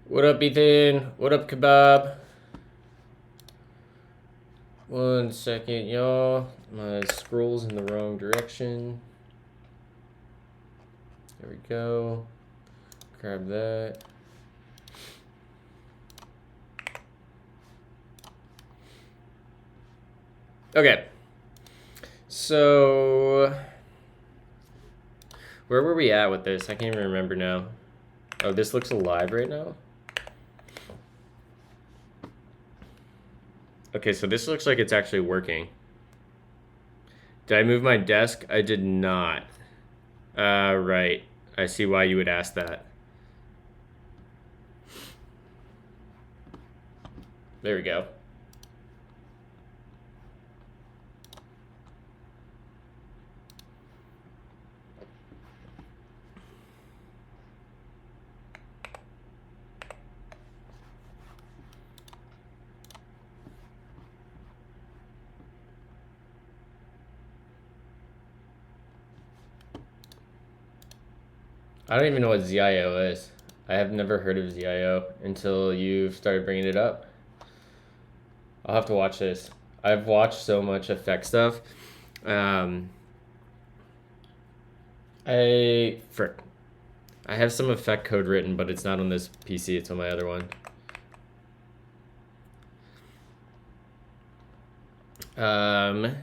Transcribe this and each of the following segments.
What up, Ethan? What up, Kebab? 1 second, y'all. My scroll's in the wrong direction. There we go. Grab that. Okay. So, where were we at with this? I can't even remember now. Oh, this looks alive right now? Okay, so this looks like it's actually working. Did I move my desk? I did not. Right. I see why you would ask that. There we go. I don't even know what ZIO is. I have never heard of ZIO until you started bringing it up. I'll have to watch this. I've watched so much effect stuff. I have some effect code written, but it's not on this PC. It's on my other one. I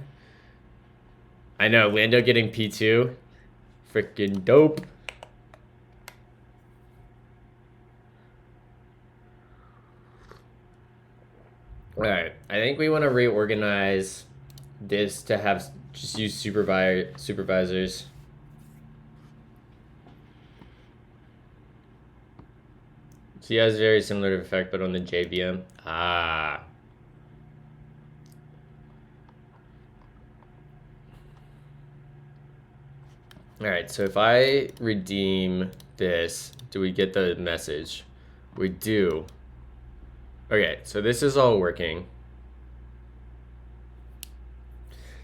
know Lando getting P2, freaking dope. All right, I think we want to reorganize this to have just use supervisors. So he has very similar effect, but on the JVM. Ah. All right, so if I redeem this, do we get the message? We do. Okay, so this is all working.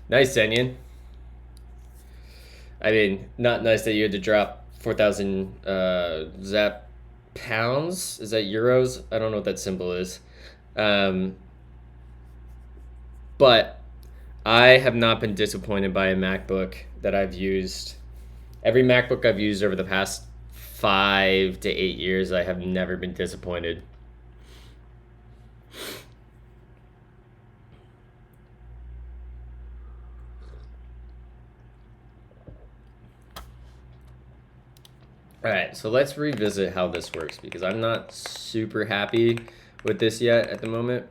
Nice, Zenyan. I mean, not nice that you had to drop 4,000 zap pounds. Is that euros? I don't know what that symbol is. But I have not been disappointed by a MacBook that I've used. Every MacBook I've used over the past 5 to 8 years, I have never been disappointed. All right, so let's revisit how this works because I'm not super happy with this yet at the moment.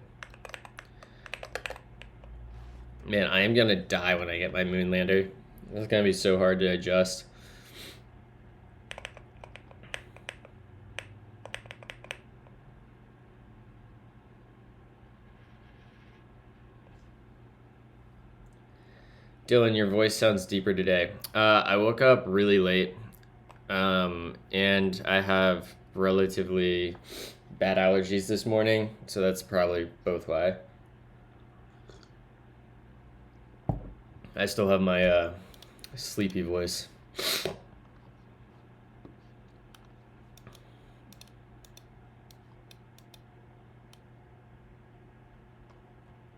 Man, I am gonna die when I get my moon lander. It's gonna be so hard to adjust. Dylan, your voice sounds deeper today. I woke up really late, and I have relatively bad allergies this morning, so that's probably both why. I still have my sleepy voice.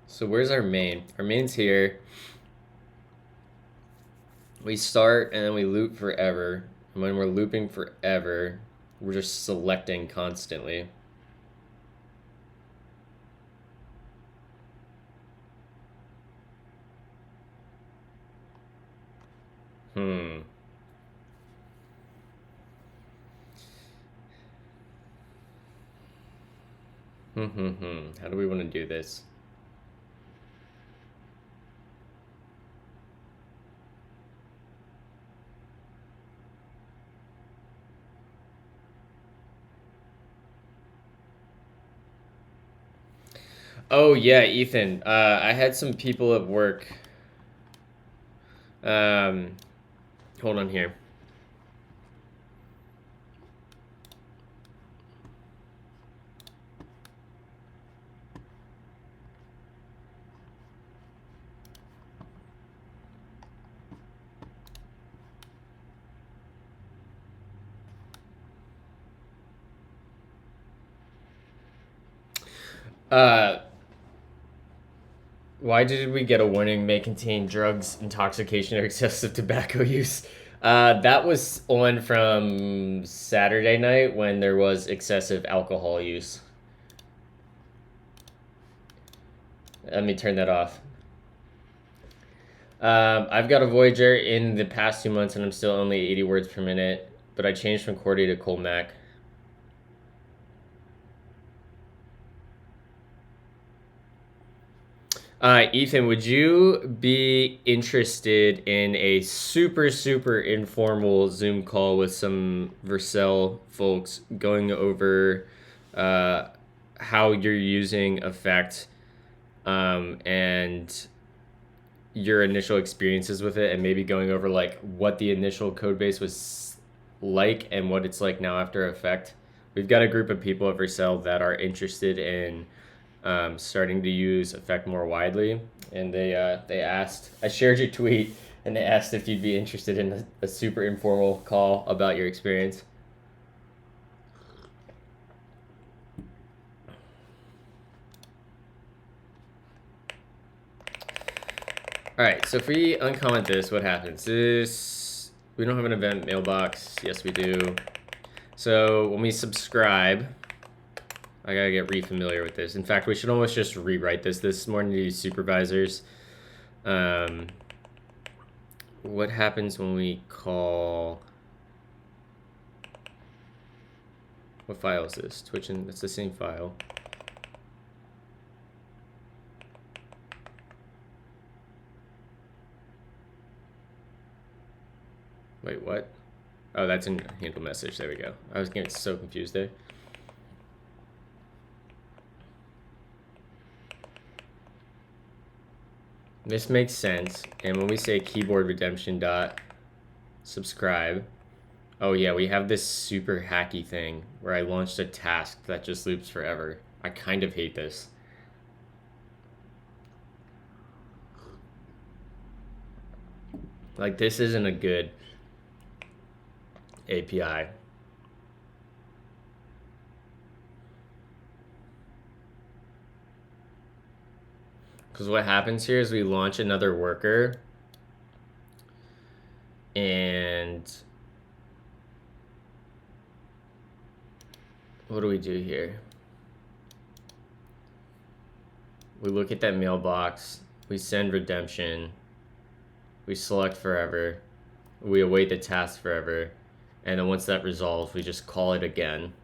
So where's our main? Our main's here. We start and then we loop forever. And when we're looping forever, we're just selecting constantly. How do we want to do this? Oh yeah, Ethan. I had some people at work. Um, hold on here. Uh, why did we get a warning may contain drugs, intoxication, or excessive tobacco use? That was on from Saturday night when there was excessive alcohol use. Let me turn that off. I've got a Voyager in the past 2 months and I'm still only 80 words per minute, but I changed from Cordy to Colmac. Ethan, would you be interested in a super informal Zoom call with some Vercel folks going over uh, how you're using Effect and your initial experiences with it, and maybe going over like what the initial code base was like and what it's like now after Effect? We've got a group of people at Vercel that are interested in starting to use Effect more widely, and they asked. I shared your tweet, and they asked if you'd be interested in a super informal call about your experience. All right, so if we uncomment this, what happens? This we don't have an event mailbox. Yes, we do. So when we subscribe, I gotta get re-familiar with this. In fact, we should almost just rewrite this. This is more to these supervisors. What happens when we call? What file is this? Twitch, and it's the same file. Wait, what? Oh, that's in handle message. There we go. I was getting so confused there. This makes sense. And when we say keyboard redemption dot subscribe, oh yeah, we have this super hacky thing where I launched a task that just loops forever. I kind of hate this. Like, this isn't a good API. Because what happens here is we launch another worker, and what do we do here? We look at that mailbox, we send redemption, we select forever, we await the task forever, and then once that resolves, we just call it again.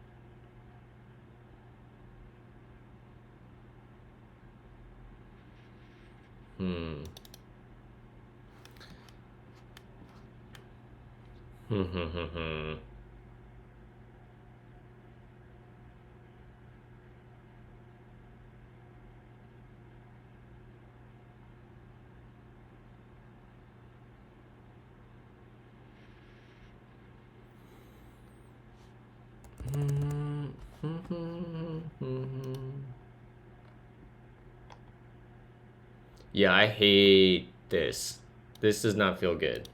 Yeah, I hate this. This does not feel good.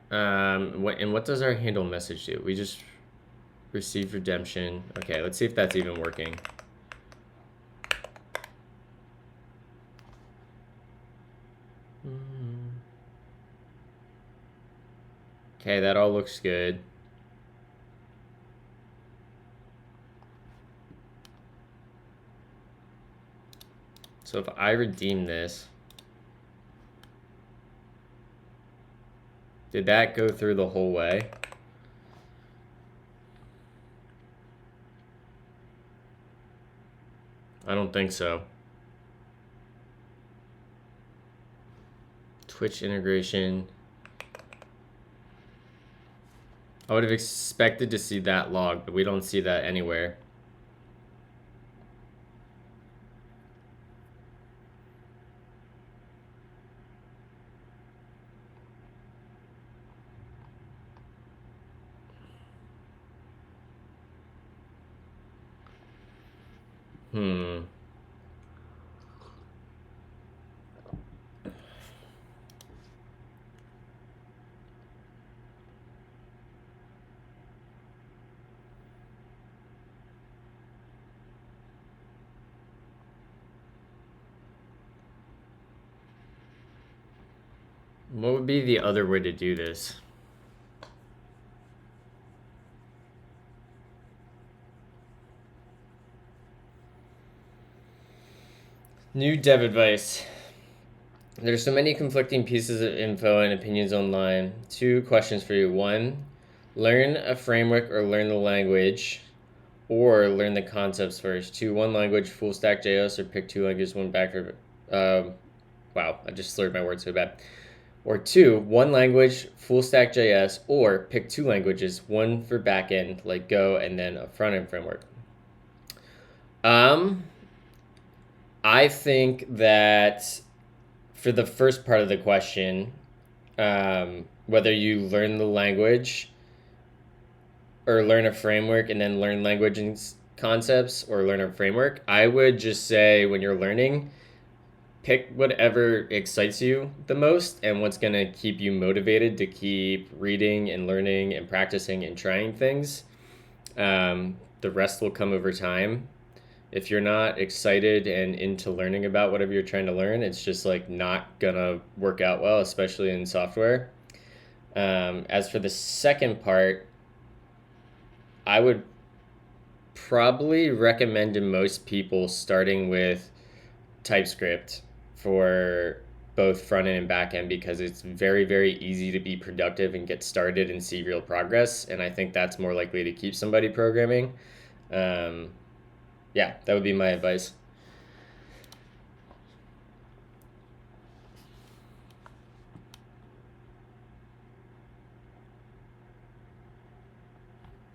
What does our handle message do? We just receive redemption. Okay, let's see if that's even working. Okay, that all looks good. So if I redeem this, did that go through the whole way? I don't think so. Twitch integration. I would have expected to see that log, but we don't see that anywhere. Hmm. What would be the other way to do this? New dev advice. There's so many conflicting pieces of info and opinions online. Two questions for you. One, learn a framework or learn the language, or learn the concepts first. Two, one language, full stack JS, or pick two languages, one backer. Wow, I just slurred my words so bad. Or two, one language, full stack JS, or pick two languages, one for backend like Go, and then a front end framework. I think that for the first part of the question, whether you learn the language or learn a framework and then learn language and concepts or learn a framework, I would just say when you're learning, pick whatever excites you the most and what's going to keep you motivated to keep reading and learning and practicing and trying things. The rest will come over time. If you're not excited and into learning about whatever you're trying to learn, it's just like not gonna work out well, especially in software. As for the second part, I would probably recommend to most people starting with TypeScript for both front end and back end because it's very, very easy to be productive and get started and see real progress. And I think that's more likely to keep somebody programming. Yeah, that would be my advice.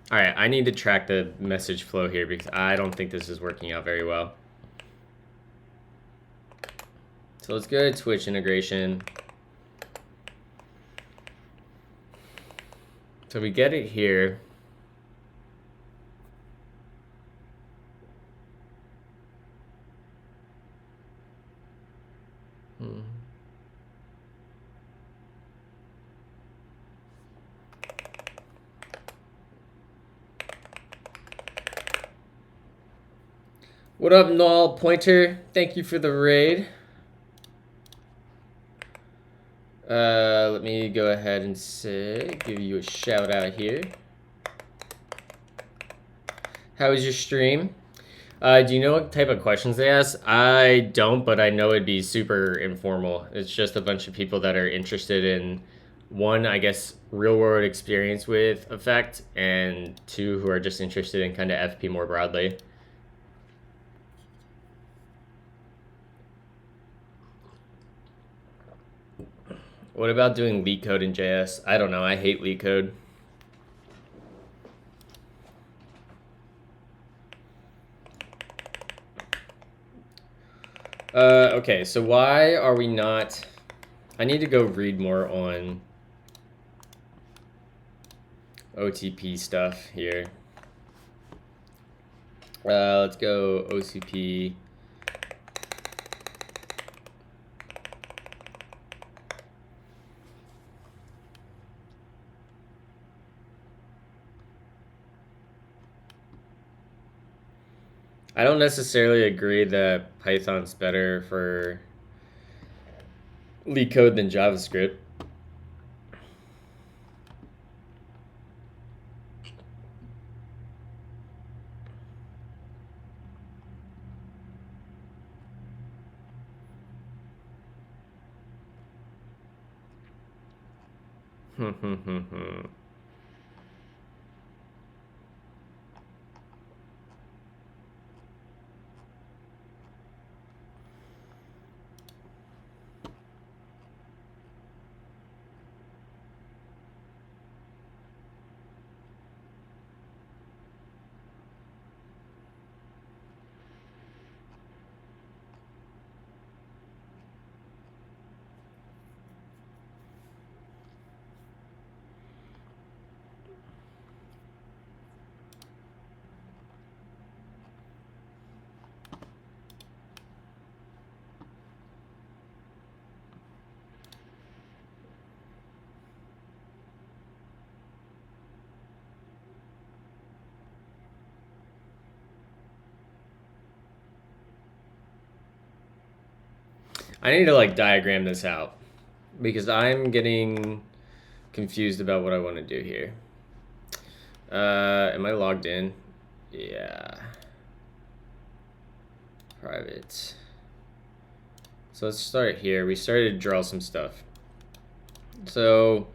All right, I need to track the message flow here because I don't think this is working out very well. So let's go to Twitch integration. So we get it here. What up, Null Pointer? Thank you for the raid. Let me go ahead and give you a shout out here. How was your stream? Do you know what type of questions they ask? I don't, but I know it'd be super informal. It's just a bunch of people that are interested in one, I guess, real world experience with Effect, and two, who are just interested in kind of FP more broadly. What about doing leak code in JS? I don't know. I hate leak code. Okay, so why are we not... I need to go read more on OTP stuff here. Let's go OCP. I don't necessarily agree that Python's better for leak code than JavaScript. I need to like diagram this out because I'm getting confused about what I want to do here. Am I logged in? Yeah. Private. So let's start here. We started to draw some stuff. So,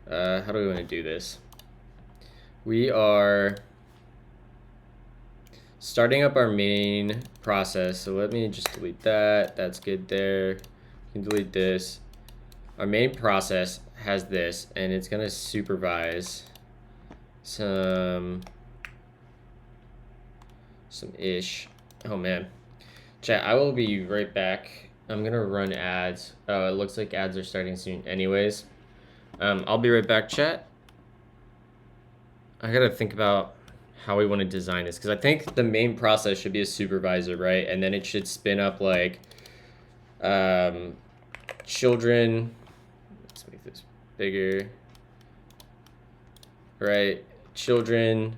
how do we want to do this? We are starting up our main process. So let me just delete that. That's good there. You can delete this. Our main process has this, and it's gonna supervise some ish. Oh man. Chat, I will be right back. I'm gonna run ads. Oh, it looks like ads are starting soon anyways. I'll be right back, chat. I gotta think about how we want to design this because I think the main process should be a supervisor, right? And then it should spin up like children. Let's make this bigger, right? Children.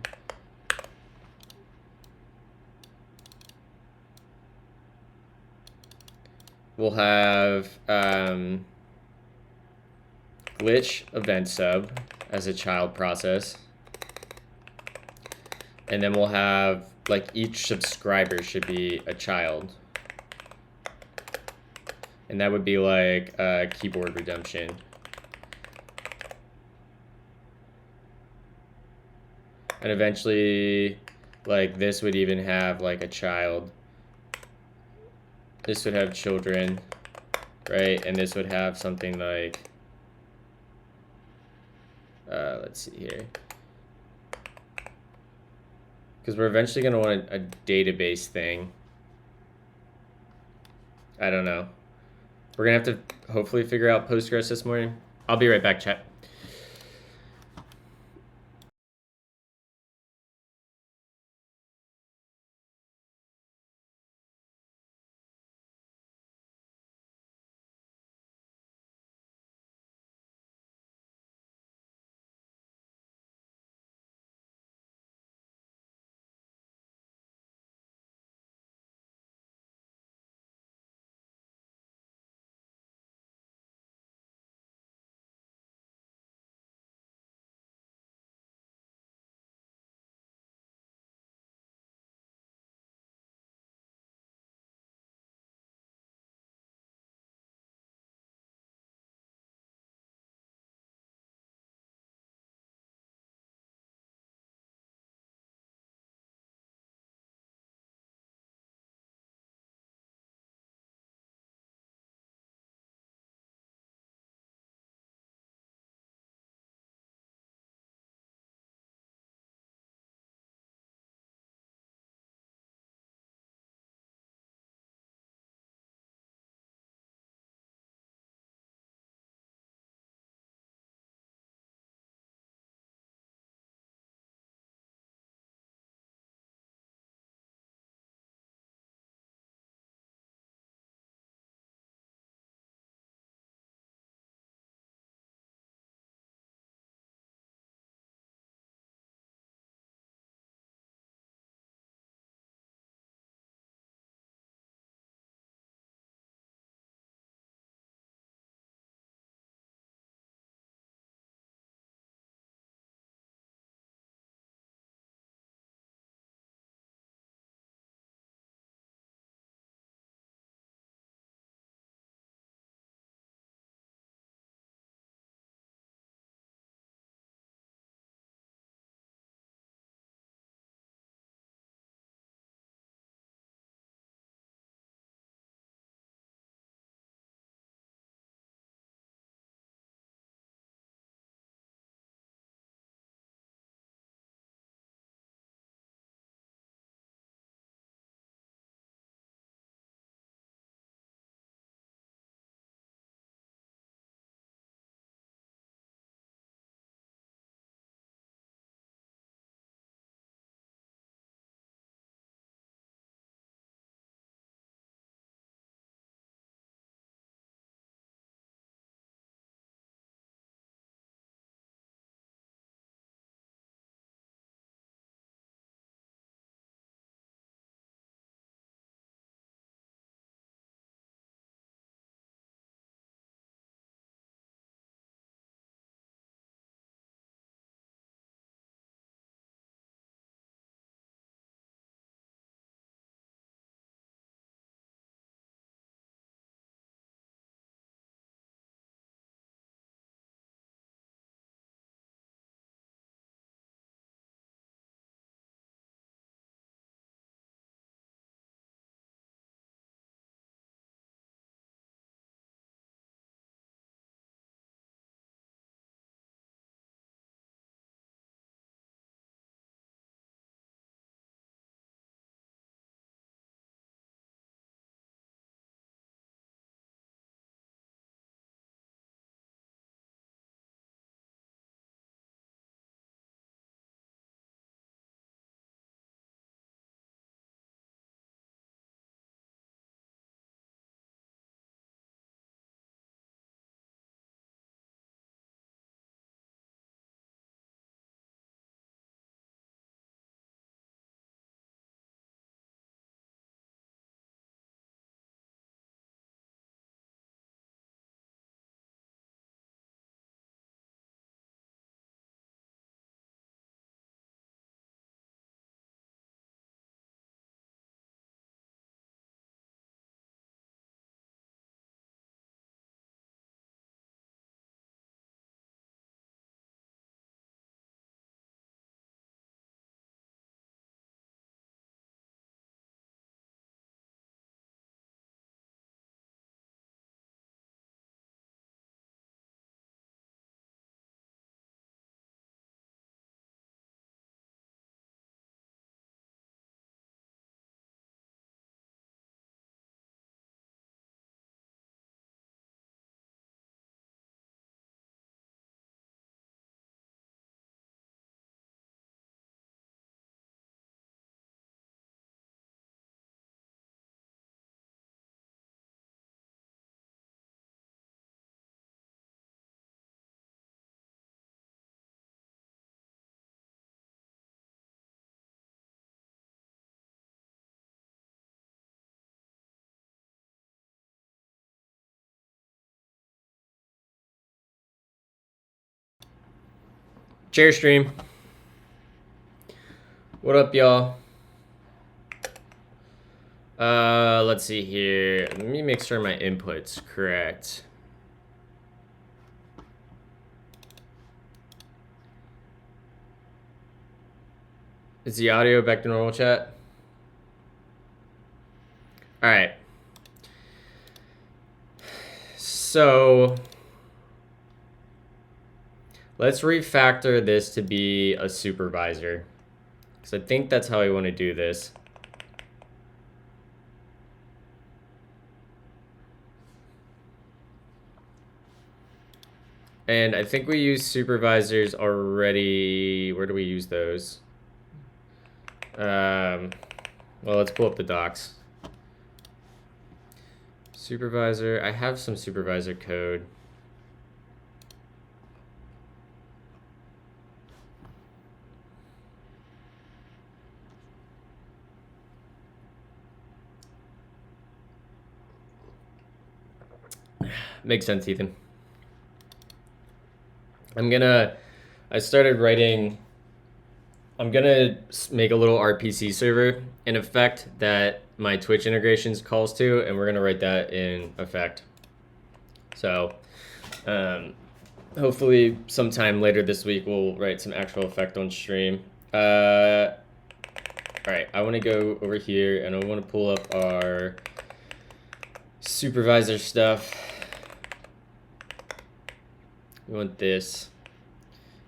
We'll have glitch event sub as a child process. And then we'll have like each subscriber should be a child. And that would be like keyboard redemption. And eventually like this would even have like a child. This would have children, right? And this would have something like, let's see here. Because we're eventually going to want a database thing. I don't know. We're going to have to hopefully figure out Postgres this morning. I'll be right back, chat. Share stream. What up, y'all? Let's see here. Let me make sure my input's correct. Is the audio back to normal, chat? All right. So let's refactor this to be a supervisor, because I think that's how I want to do this. And I think we use supervisors already. Where do we use those? Well, let's pull up the docs. Supervisor, I have some supervisor code. Makes sense, Ethan. I'm gonna make a little RPC server in effect that my Twitch integrations calls to, and we're gonna write that in effect. So hopefully sometime later this week we'll write some actual effect on stream. All right, I wanna go over here and I wanna pull up our supervisor stuff. We want this.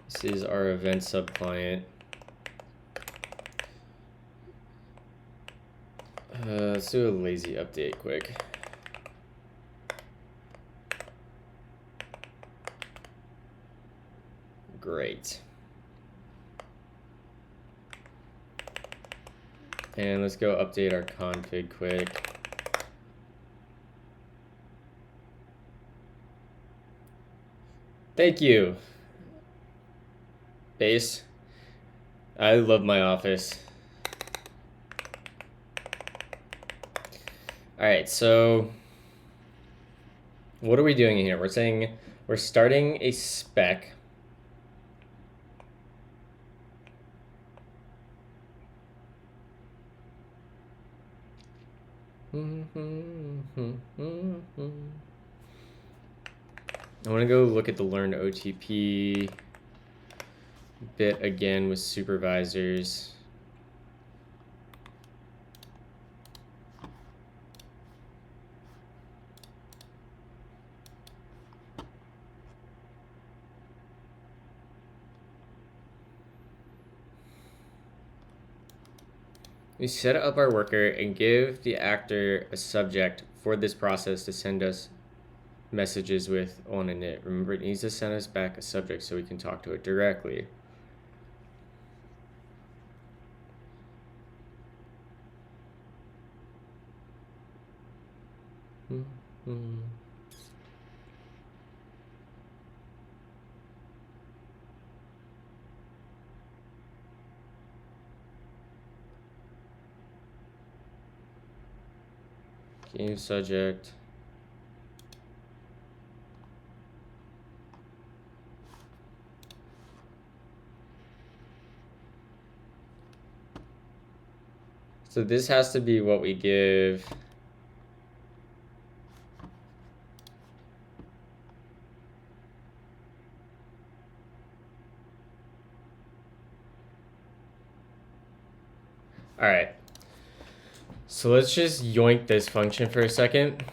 This is our event subclient. Let's do a lazy update quick. Great. And let's go update our config quick. Thank you, Base. I love my office. All right, so what are we doing here? We're saying we're starting a spec. I want to go look at the learn OTP bit again with supervisors. We set up our worker and give the actor a subject for this process to send us messages with on init. Remember, it needs to send us back a subject so we can talk to it directly. Game subject. So this has to be what we give. All right. So let's just yoink this function for a second.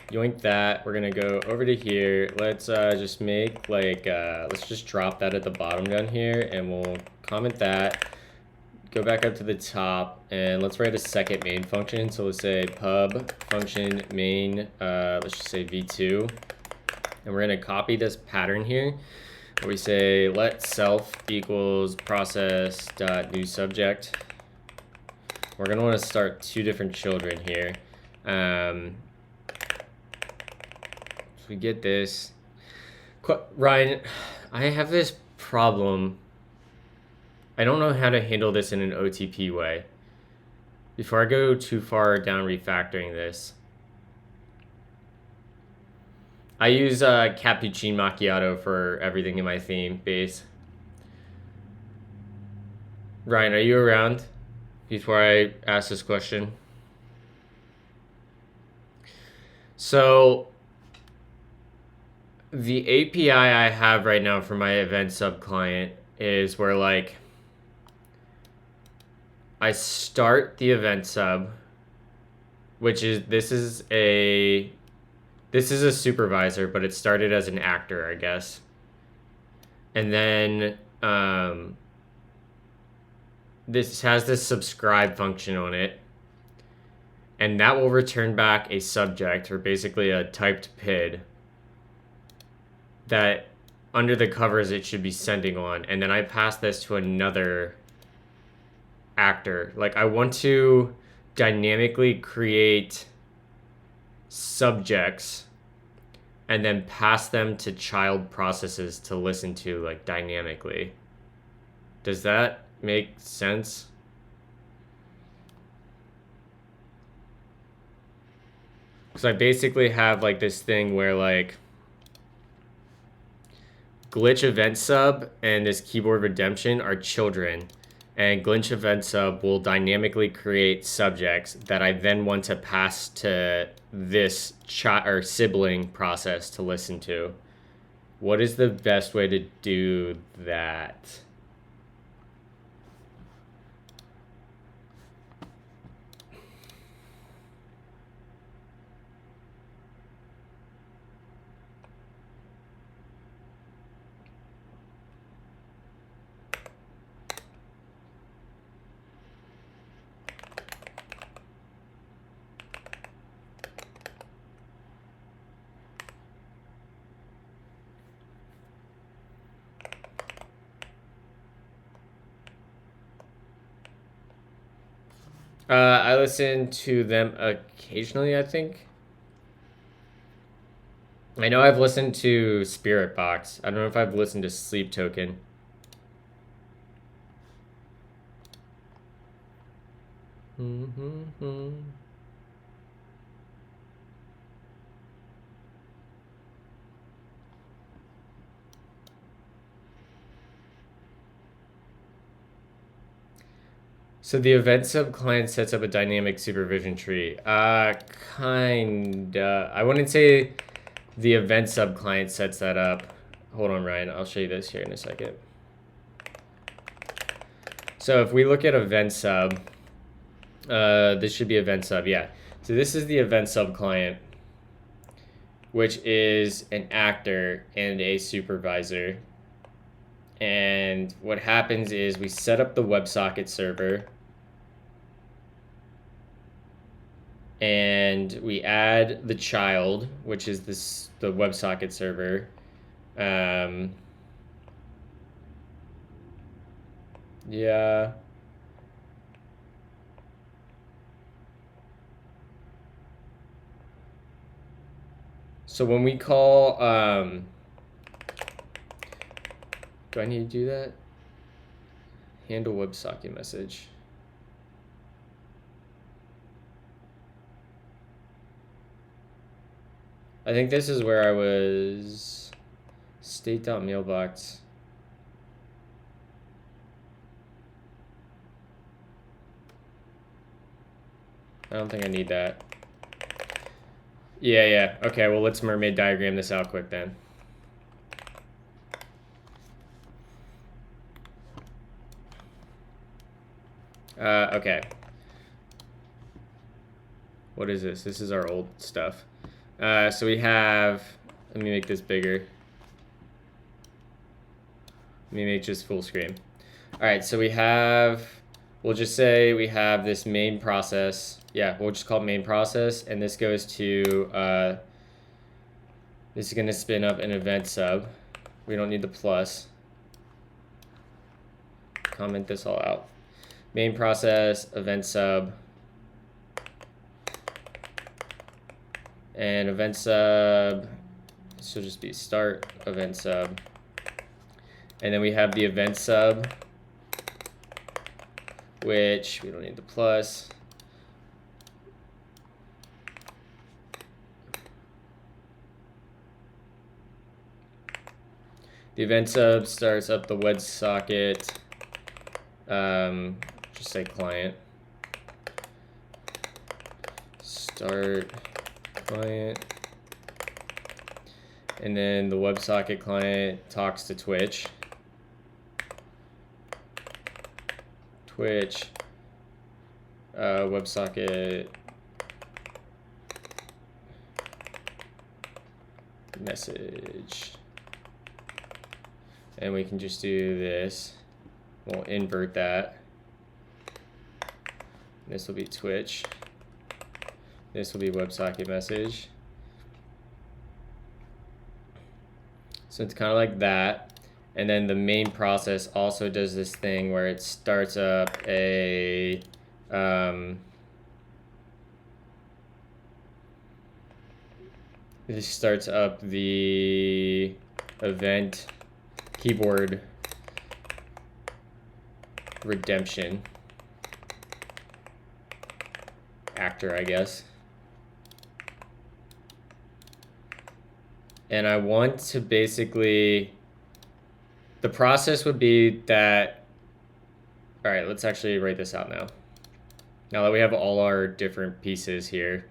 Yoink that. We're gonna go over to here. Let's just make like, let's just drop that at the bottom down here, and we'll comment that. Go back up to the top, and let's write a second main function. So let's say pub function main, let's just say v2. And we're gonna copy this pattern here, where we say let self equals process dot new subject. We're gonna wanna start two different children here. So we get this. Ryan, I have this problem. I don't know how to handle this in an OTP way. Before I go too far down refactoring this, I use cappuccino macchiato for everything in my theme base. Ryan, are you around before I ask this question? So the API I have right now for my event sub client is where like I start the event sub, which is this is a supervisor, but it started as an actor, I guess. And then this has this subscribe function on it, and that will return back a subject, or basically a typed PID that under the covers it should be sending on. And then I pass this to another actor. Like, I want to dynamically create subjects and then pass them to child processes to listen to, like, dynamically. Does that make sense? Because I basically have like this thing where like glitch event sub and this keyboard redemption are children, and glitch event sub will dynamically create subjects that I then want to pass to this or sibling process to listen to. What is the best way to do that? I listen to them occasionally, I think. I know I've listened to Spirit Box. I don't know if I've listened to Sleep Token. So the event sub client sets up a dynamic supervision tree. Kinda. I wouldn't say the event sub client sets that up. Hold on, Ryan. I'll show you this here in a second. So if we look at event sub, this should be event sub, yeah. So this is the event sub client, which is an actor and a supervisor. And what happens is we set up the WebSocket server, and we add the child, which is the WebSocket server. Yeah. So when we call, do I need to do that? Handle WebSocket message. I think this is where I was. State.mailbox. I don't think I need that. Yeah. Okay, well, let's mermaid diagram this out quick then. Okay. What is this? This is our old stuff. So we have, let me make this bigger. Let me make just full screen. All right, so we have, we'll just say we have this main process. Yeah, we'll just call it main process, and this goes to, this is gonna spin up an event sub. We don't need the plus. Comment this all out. Main process, event sub, and event sub, this will just be start event sub. And then we have the event sub, which we don't need the plus. The event sub starts up the WebSocket, just say client. Start client. And then the WebSocket client talks to Twitch. WebSocket message. And we can just do this. We'll invert that. This will be Twitch. This will be WebSocket message. So it's kind of like that. And then the main process also does this thing where it starts up a this starts up the event keyboard redemption actor, I guess. And I want to basically, the process would be that, all right, let's actually write this out now. Now that we have all our different pieces here.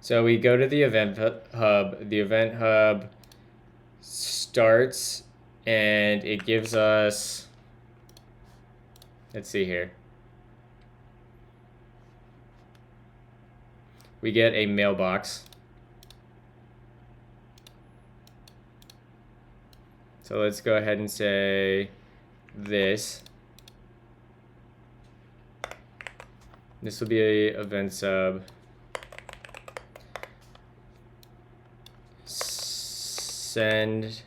So we go to the event hub. The event hub starts and it gives us, let's see here. We get a mailbox. So let's go ahead and say this. This will be a event sub. Send.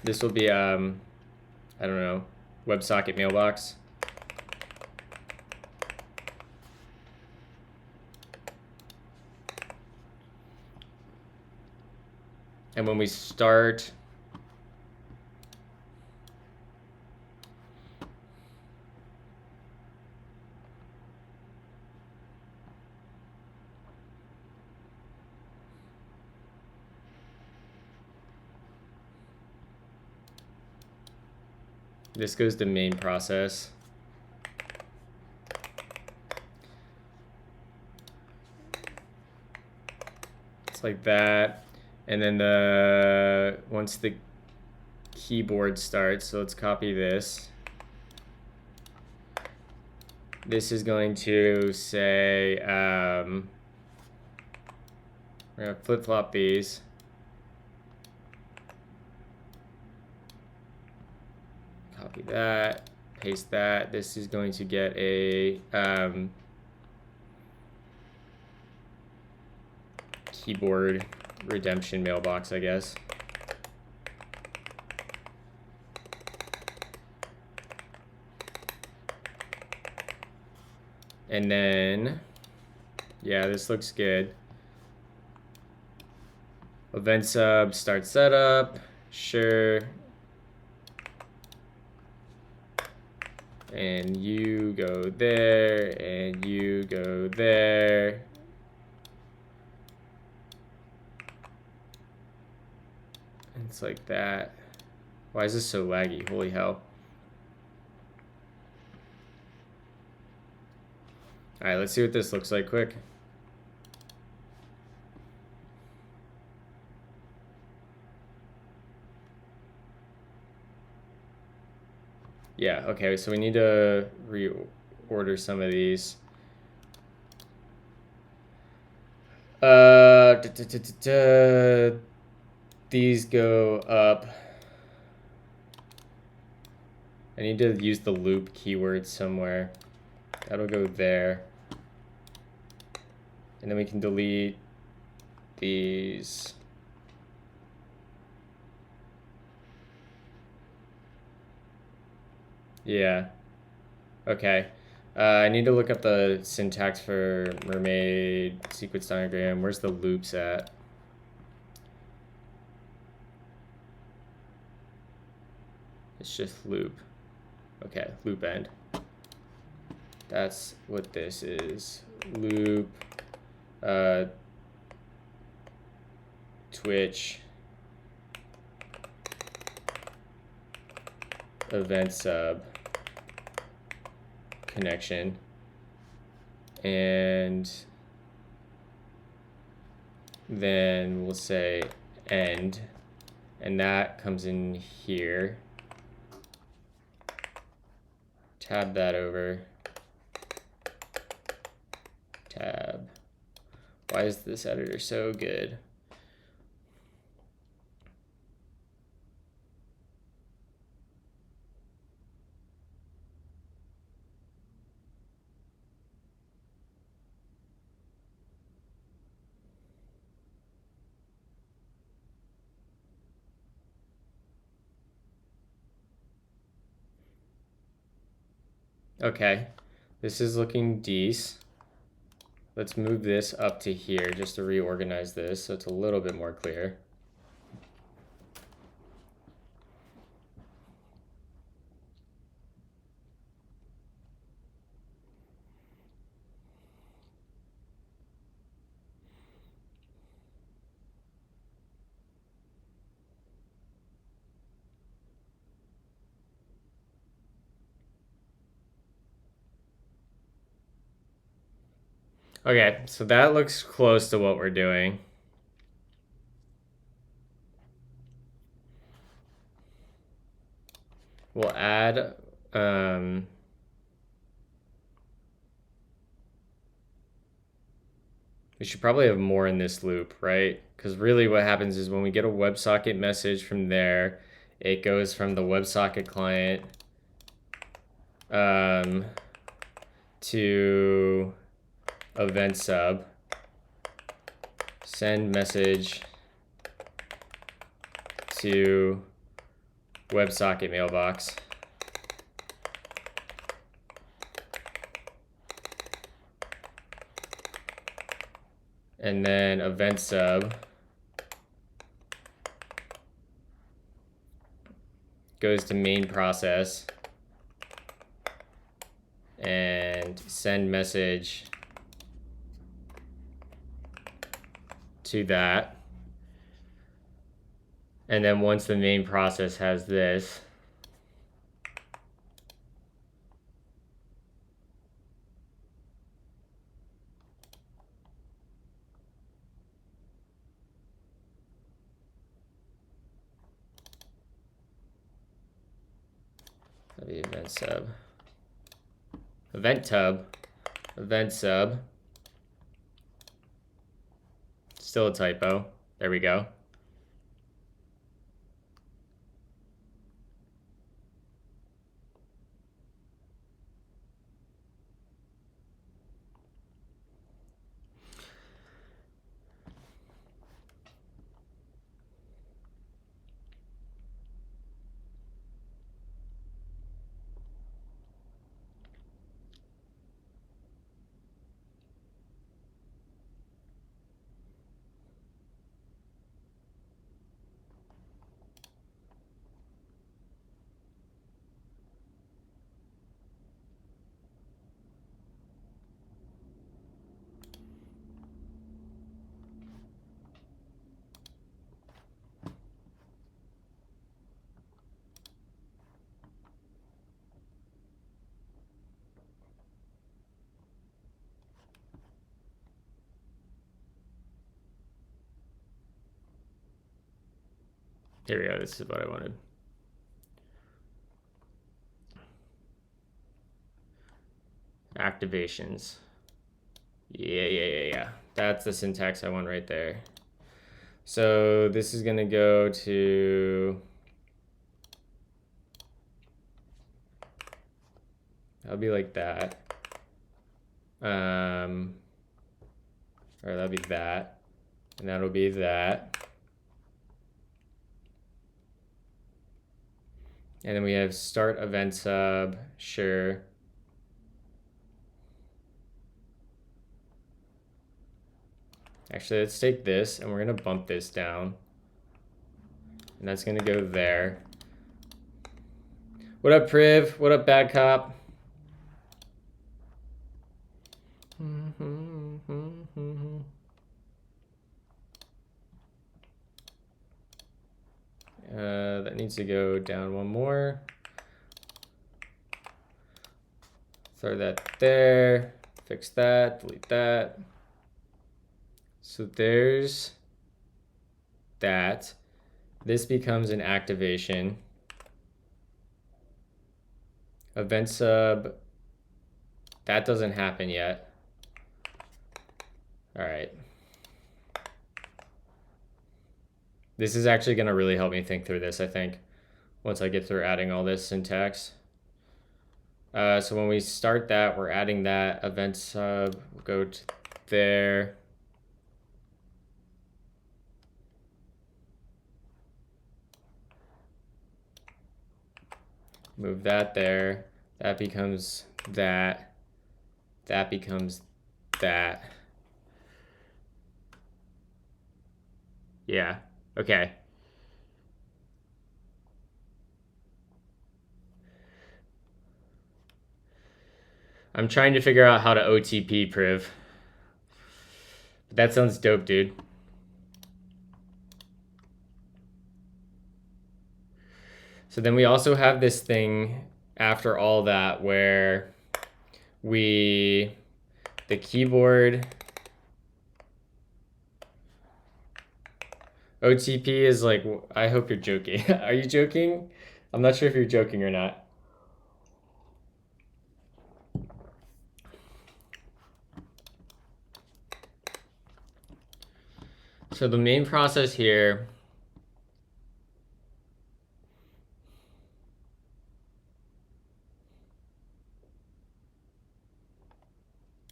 This will be I don't know, WebSocket mailbox. And when we start, this goes to main process. It's like that. And then once the keyboard starts, so let's copy this. This is going to say, we're gonna flip-flop these. Copy that, paste that. This is going to get a keyboard redemption mailbox, I guess. And then, yeah, this looks good. Event sub, start setup, sure. And you go there, and you go there. It's like that. Why is this so laggy? Holy hell. All right, let's see what this looks like quick. Yeah, okay, so we need to reorder some of these. These go up. I need to use the loop keyword somewhere. That'll go there. And then we can delete these. Yeah. Okay. I need to look up the syntax for mermaid sequence diagram. Where's the loops at? It's just loop. Okay, loop end. That's what this is. Loop, Twitch, event sub, connection, and then we'll say end, and that comes in here. Tab that over. Tab. Why is this editor so good? Okay, this is looking decent. Let's move this up to here just to reorganize this so it's a little bit more clear. Okay, so that looks close to what we're doing. We'll add, we should probably have more in this loop, right? Because really what happens is when we get a WebSocket message from there, it goes from the WebSocket client to event sub, send message to WebSocket mailbox, and then event sub goes to main process and send message to that. And then once the main process has this, that'd be event sub, event sub, still a typo. There we go. Here we go, this is what I wanted. Activations. Yeah. That's the syntax I want right there. So this is gonna go to, that'll be like that. Or that'll be that. And that'll be that. And then we have start event sub, sure. Actually, let's take this and we're gonna bump this down. And that's gonna go there. What up, Priv? What up, Bad Cop? That needs to go down one more. Throw that there, fix that, delete that. So there's that. This becomes an activation. Event sub, that doesn't happen yet. All right. This is actually gonna really help me think through this, I think, once I get through adding all this syntax. So when we start that, we're adding that event sub, we'll go to there. Move that there. That becomes that. That becomes that. Yeah, okay. I'm trying to figure out how to OTP priv. But that sounds dope, dude. So then we also have this thing after all that where the keyboard OTP is like, I hope you're joking. Are you joking? I'm not sure if you're joking or not. So the main process here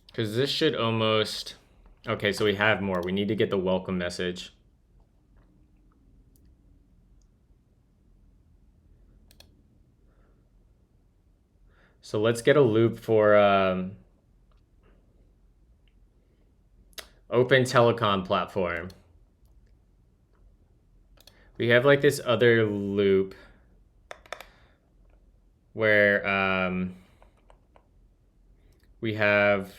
because this should almost, okay, so we have more. We need to get the welcome message. So let's get a loop for open telecom platform. We have like this other loop where we have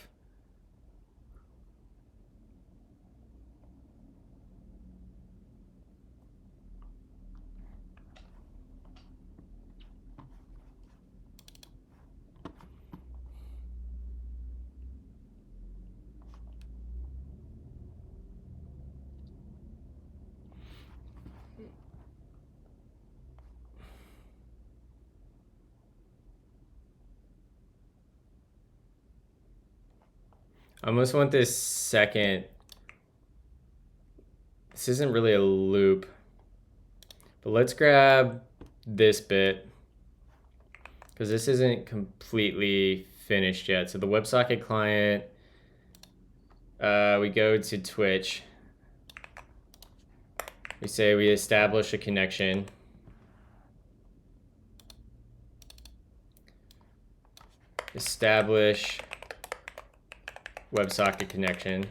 I almost want this second. This isn't really a loop, but let's grab this bit because this isn't completely finished yet. So the WebSocket client, we go to Twitch. We say we establish a connection. Establish WebSocket connection.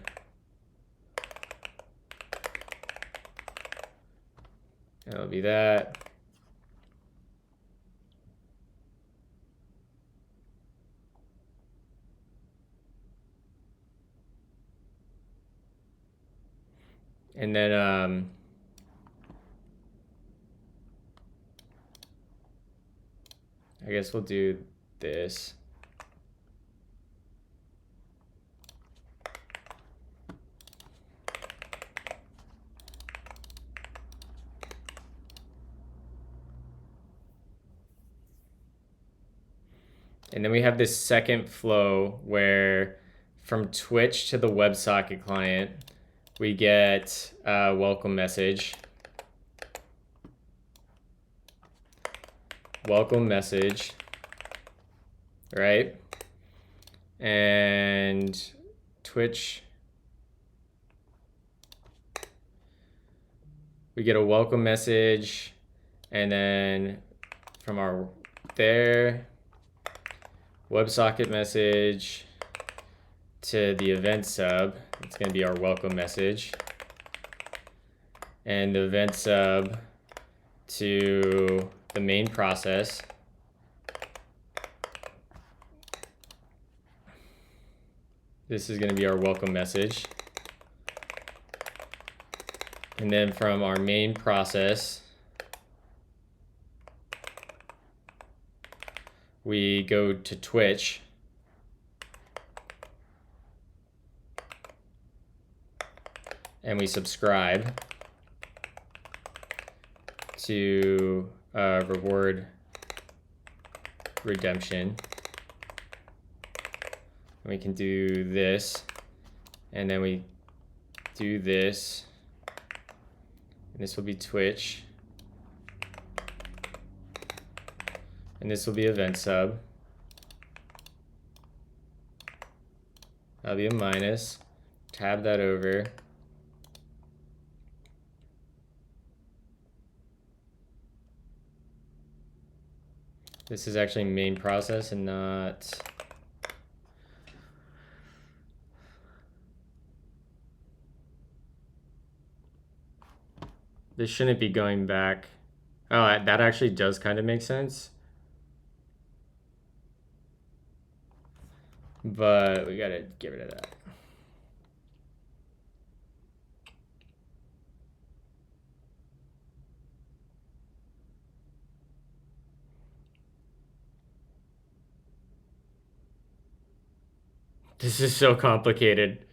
That'll be that. And then I guess we'll do this. And then we have this second flow where from Twitch to the WebSocket client, we get a welcome message. Welcome message, right? And Twitch, we get a welcome message, and then from our there, WebSocket message to the event sub. It's going to be our welcome message. And the event sub to the main process. This is going to be our welcome message. And then from our main process, we go to Twitch. And we subscribe to reward redemption. And we can do this, and then we do this, and this will be Twitch, and this will be event sub. That'll be a minus. Tab that over. This is actually main process and not... This shouldn't be going back. Oh, that actually does kind of make sense. But we gotta get rid of that. This is so complicated.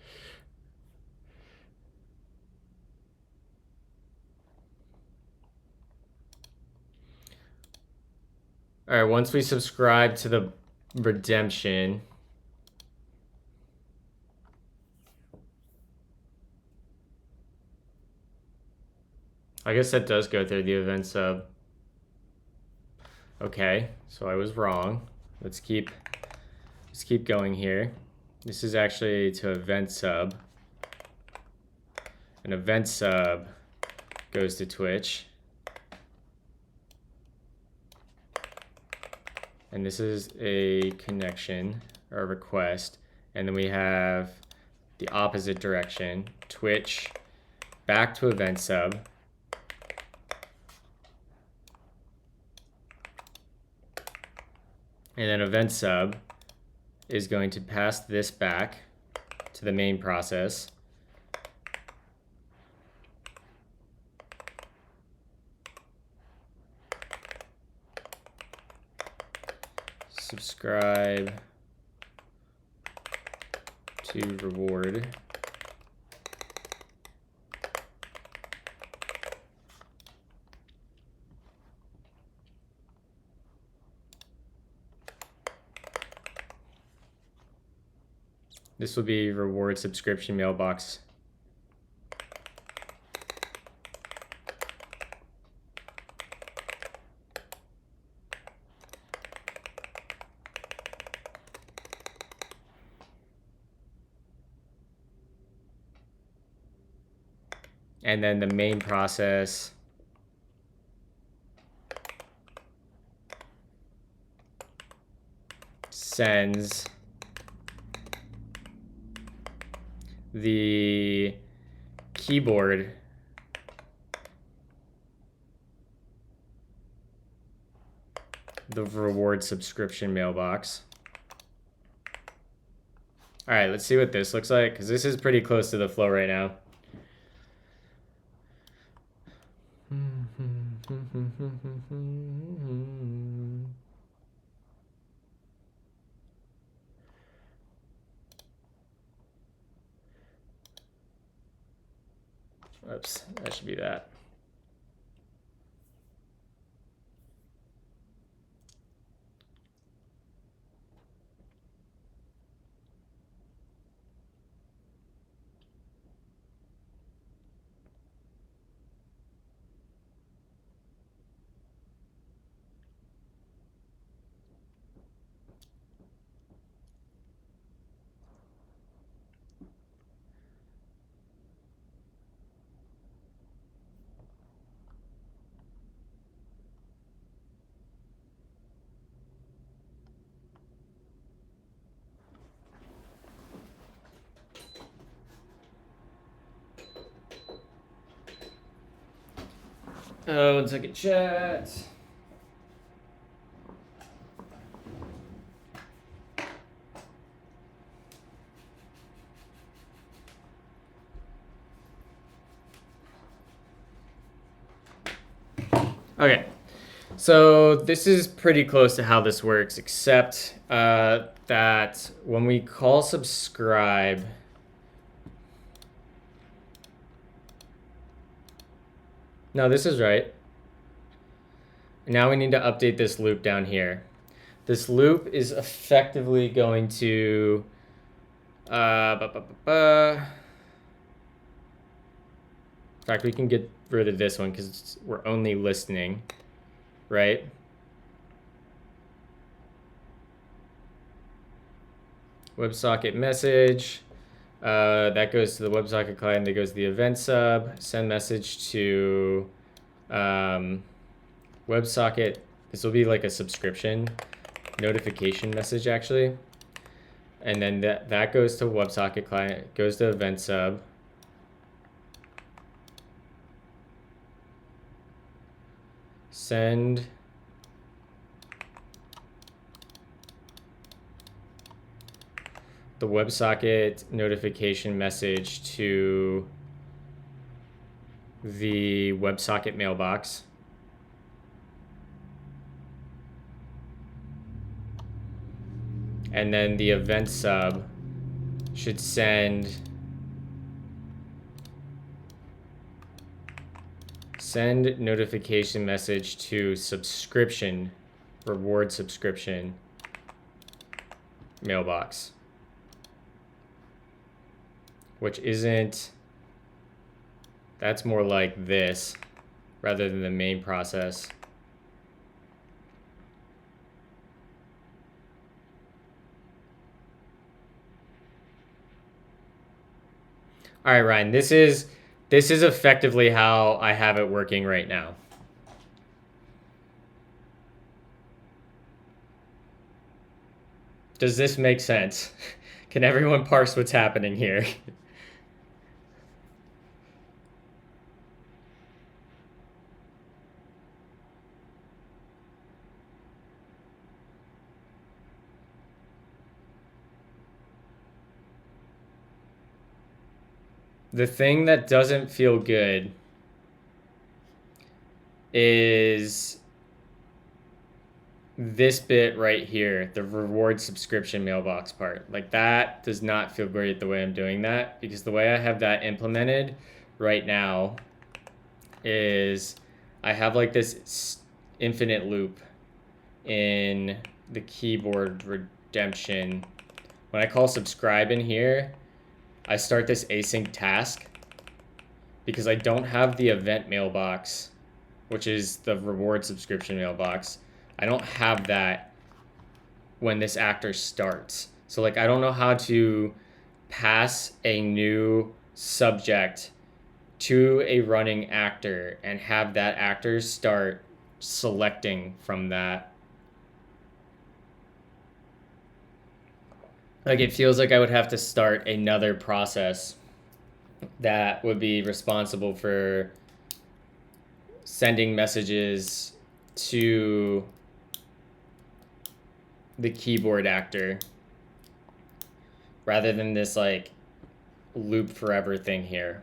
All right, once we subscribe to the redemption, I guess that does go through the event sub. Okay, so I was wrong. Let's keep going here. This is actually to event sub. An event sub goes to Twitch. And this is a connection or a request. And then we have the opposite direction, Twitch back to event sub. And then event sub is going to pass this back to the main process. Subscribe to reward. This will be reward subscription mailbox. And then the main process sends the keyboard the reward subscription mailbox. All right, let's see what this looks like, because this is pretty close to the flow right now. Oops, that should be that. Oh, 1 second, chat. Okay, So this is pretty close to how this works, except that when we call subscribe, no, this is right. Now we need to update this loop down here. This loop is effectively going to in fact, we can get rid of this one because we're only listening, right? WebSocket message. That goes to the WebSocket client. That goes to the event sub. Send message to WebSocket. This will be like a subscription notification message, actually. And then that goes to WebSocket client. Goes to event sub. Send the WebSocket notification message to the WebSocket mailbox. And then the event sub should send notification message to subscription, reward subscription mailbox, which isn't, that's more like this rather than the main process. All right, Ryan, this is effectively how I have it working right now. Does this make sense? Can everyone parse what's happening here? The thing that doesn't feel good is this bit right here, the reward subscription mailbox part. Like, that does not feel great the way I'm doing that, because the way I have that implemented right now is I have like this infinite loop in the keyboard redemption. When I call subscribe in here, I start this async task because I don't have the event mailbox, which is the reward subscription mailbox. I don't have that when this actor starts. So like, I don't know how to pass a new subject to a running actor and have that actor start selecting from that. Like, it feels like I would have to start another process that would be responsible for sending messages to the keyboard actor rather than this like loop forever thing here.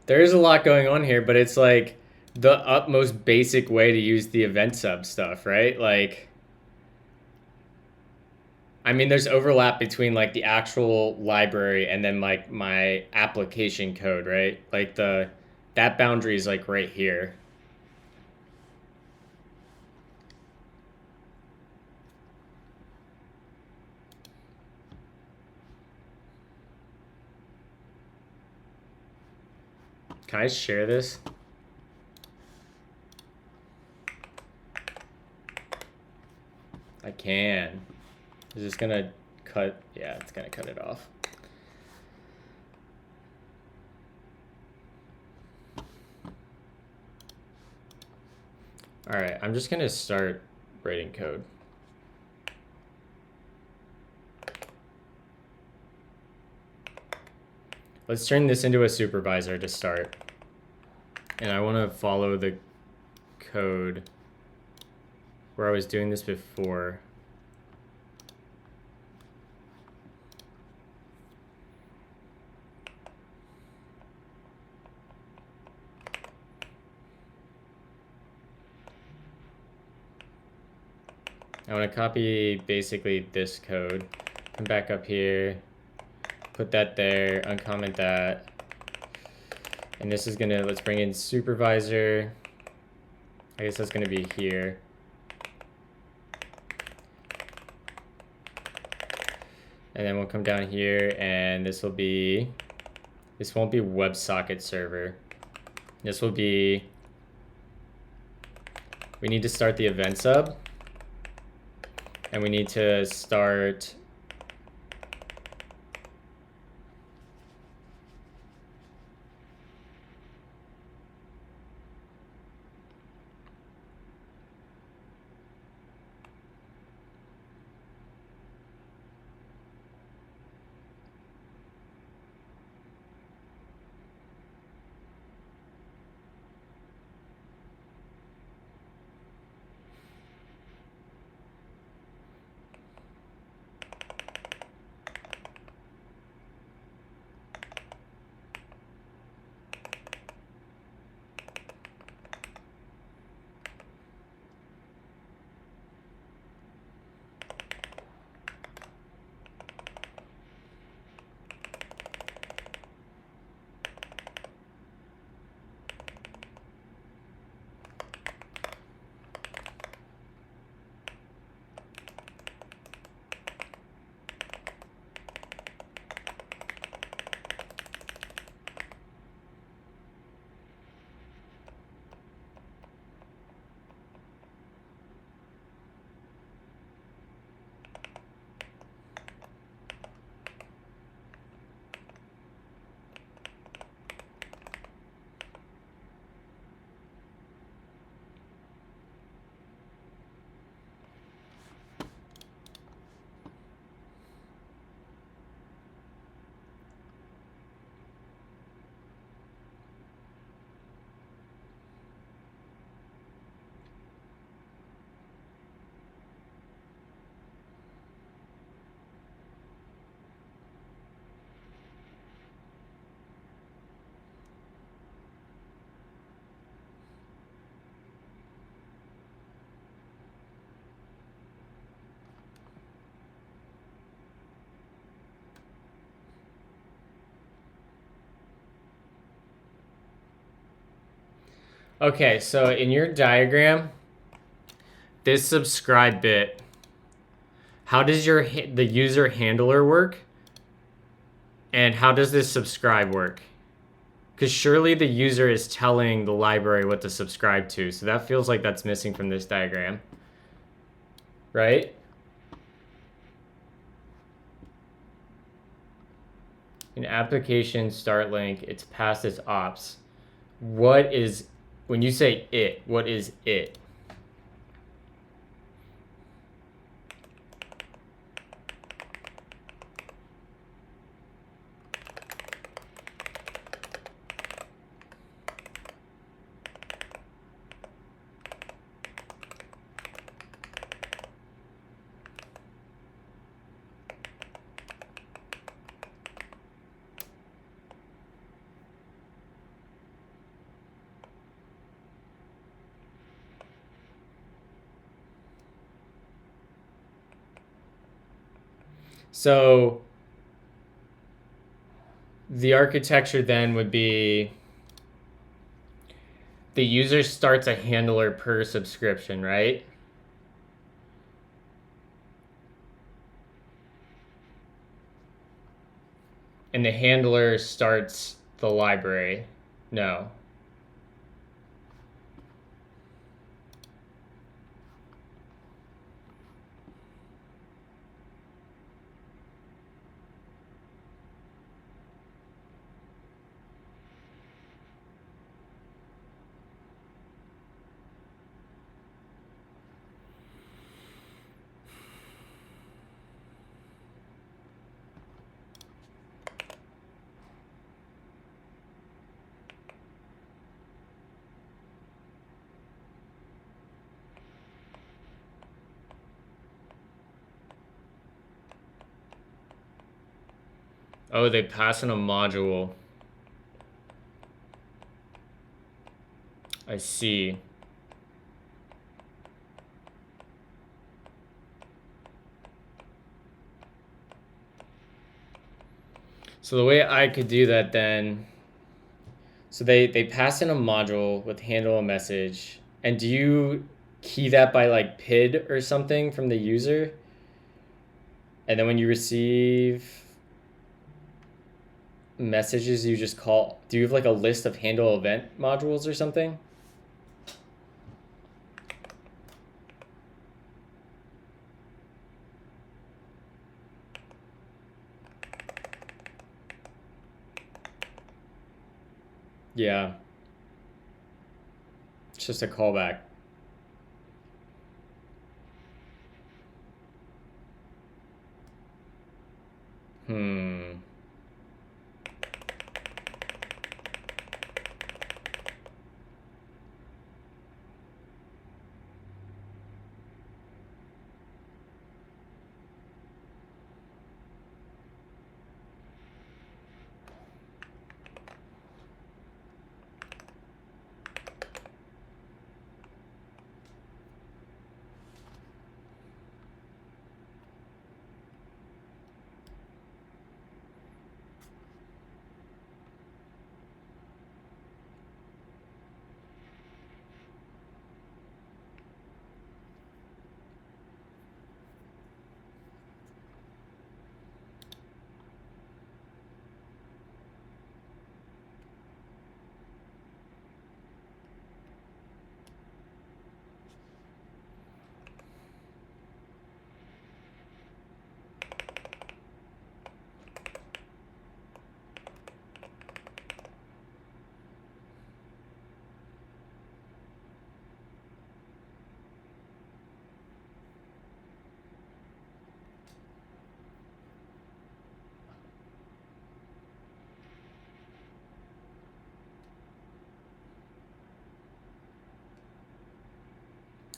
There is a lot going on here, but it's like the utmost basic way to use the event sub stuff, right? Like, I mean, there's overlap between like the actual library and then like my application code, right? Like that boundary is like right here. Can I share this? I can. Is this gonna cut? Yeah, it's gonna cut it off. All right, I'm just gonna start writing code. Let's turn this into a supervisor to start. And I want to follow the code where I was doing this before. I want to copy basically this code, come back up here, put that there, uncomment that, and this is gonna, let's bring in supervisor. I guess that's gonna be here. And then we'll come down here and this will be, this won't be WebSocket server. This will be, we need to start the event sub. And we need to start okay, so in your diagram, this subscribe bit, how does the user handler work? And how does this subscribe work? Because surely the user is telling the library what to subscribe to, so that feels like that's missing from this diagram, right? In application start link, it's passed as ops. What is, when you say it, what is it? So the architecture then would be the user starts a handler per subscription, right? And the handler starts the library. No. Oh, they pass in a module. I see. So the way I could do that then, so they pass in a module with handle a message, and do you key that by like PID or something from the user? And then when you receive messages, you just call, do you have like a list of handle event modules or something? Yeah. It's just a callback. Hmm.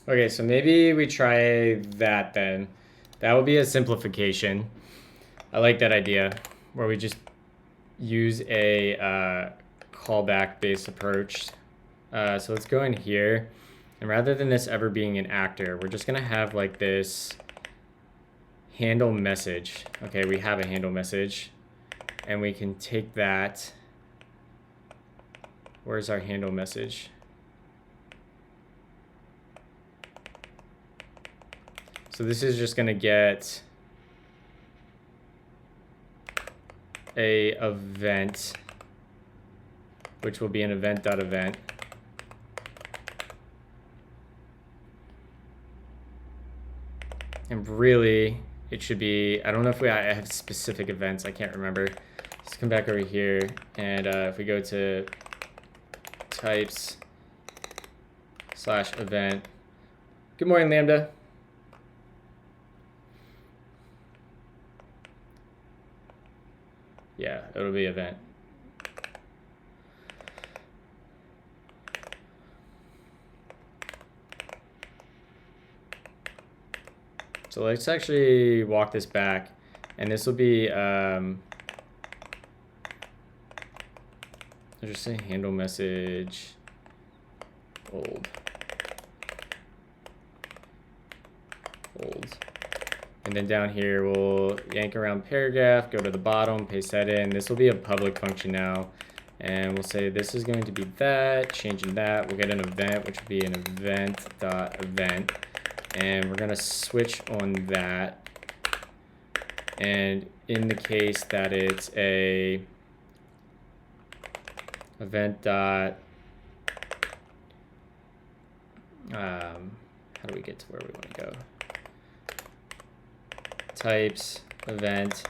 Okay, so maybe we try that then. That would be a simplification. I like that idea, where we just use a callback-based approach. So let's go in here, and rather than this ever being an actor, we're just gonna have like this handle message. Okay, we have a handle message, and we can take that. Where's our handle message? So this is just gonna get a event, which will be an event.event. And really, it should be, I don't know if I have specific events, I can't remember. Let's come back over here, and if we go to types / event. Good morning, Lambda. Yeah, it'll be event. So let's actually walk this back, and this will be, I'll just say handle message old. And then down here, we'll yank around paragraph, go to the bottom, paste that in. This will be a public function now. And we'll say this is going to be that, changing that. We'll get an event, which will be an event.event. And we're going to switch on that. And in the case that it's a event dot, how do we get to where we want to go? Types, event,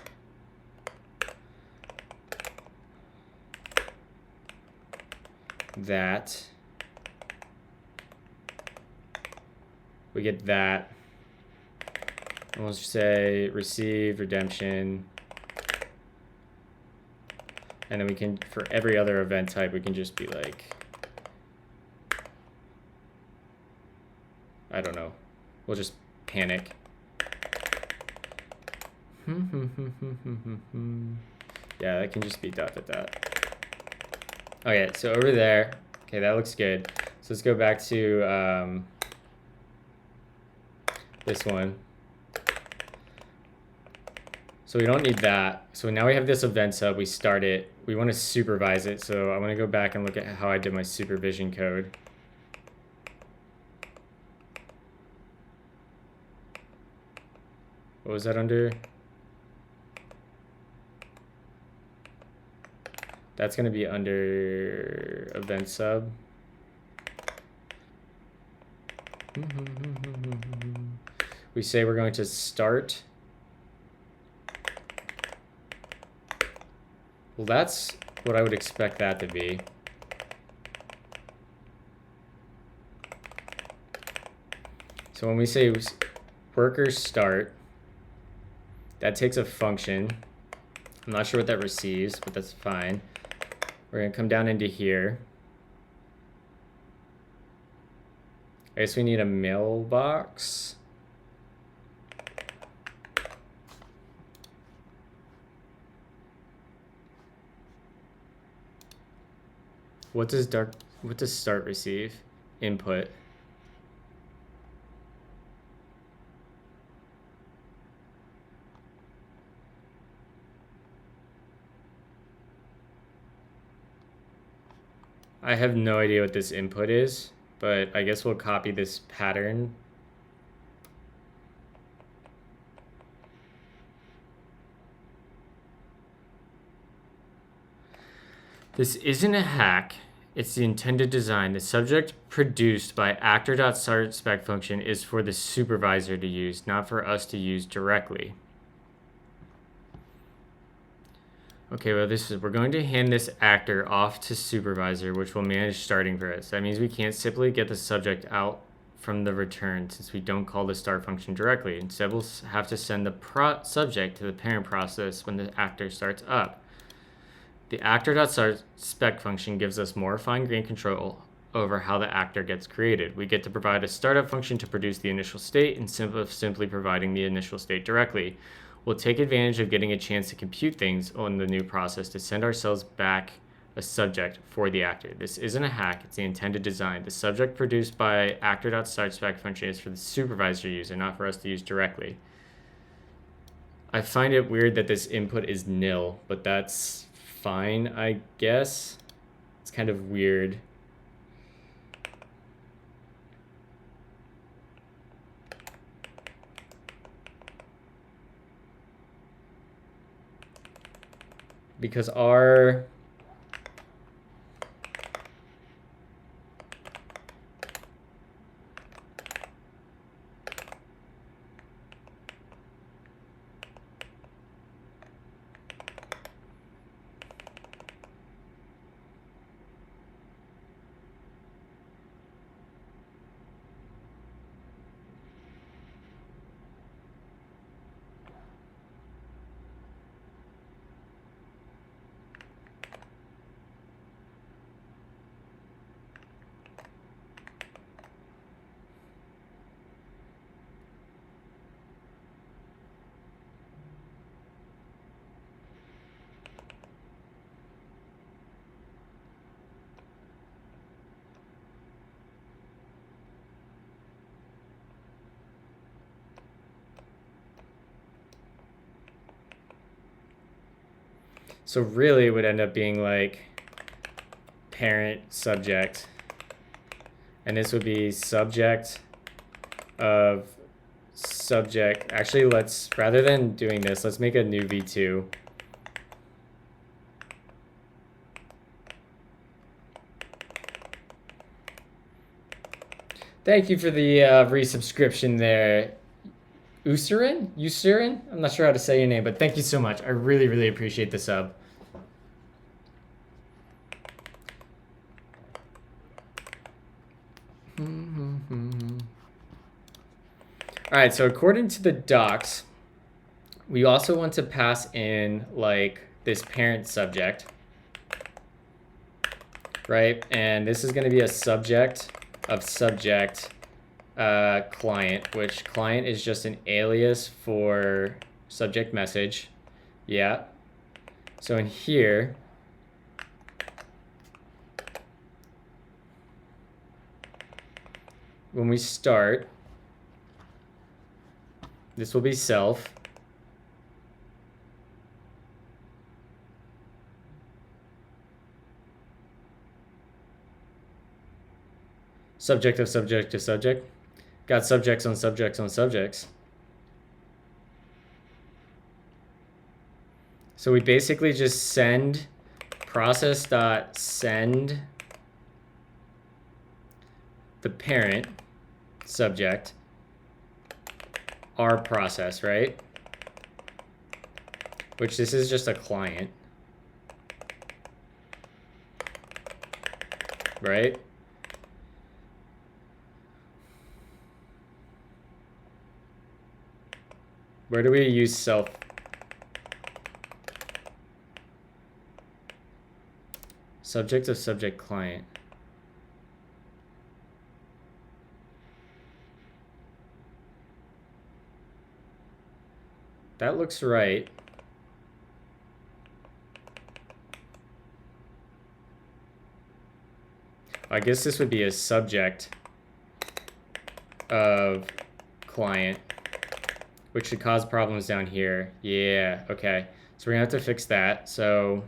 that. We get that. And we'll say receive redemption. And then we can, for every other event type, we can just be like, I don't know. We'll just panic. Yeah, that can just be dot dot dot. Okay, so over there, okay, that looks good. So let's go back to this one. So we don't need that. So now we have this event sub, we start it. We want to supervise it, so I want to go back and look at how I did my supervision code. What was that under? That's going to be under event sub. We say we're going to start. Well, that's what I would expect that to be. So when we say workers start, that takes a function. I'm not sure what that receives, but that's fine. We're going to come down into here. I guess we need a mailbox. What does start receive? Input. I have no idea what this input is, but I guess we'll copy this pattern. This isn't a hack. It's the intended design. The subject produced by actor.start spec function is for the supervisor to use, not for us to use directly. Okay, well, we're going to hand this actor off to supervisor, which will manage starting for us. That means we can't simply get the subject out from the return since we don't call the start function directly. Instead, we'll have to send the subject to the parent process when the actor starts up. The actor.start spec function gives us more fine-grained control over how the actor gets created. We get to provide a startup function to produce the initial state instead of simply providing the initial state directly. We'll take advantage of getting a chance to compute things on the new process to send ourselves back a subject for the actor. This isn't a hack, it's the intended design. The subject produced by actor.start spec function is for the supervisor user, not for us to use directly. I find it weird that this input is nil, but that's fine, I guess. It's kind of weird. Because our so really it would end up being like parent subject, and this would be subject of subject. Actually, let's, rather than doing this, let's make a new v2. Thank you for the resubscription there, Usurin? I'm not sure how to say your name, but thank you so much. I really, really appreciate the sub. All right, so according to the docs, we also want to pass in like this parent subject, right? And this is going to be a subject of subject client, which client is just an alias for subject message. Yeah. So in here, when we start, this will be self. Subject of subject of subject. Got subjects on subjects on subjects. So we basically just send process.send the parent subject our process, right? Which this is just a client, right? Where do we use self? Subject of subject client. That looks right. I guess this would be a subject of client, which should cause problems down here. Yeah, okay. So we're gonna have to fix that. So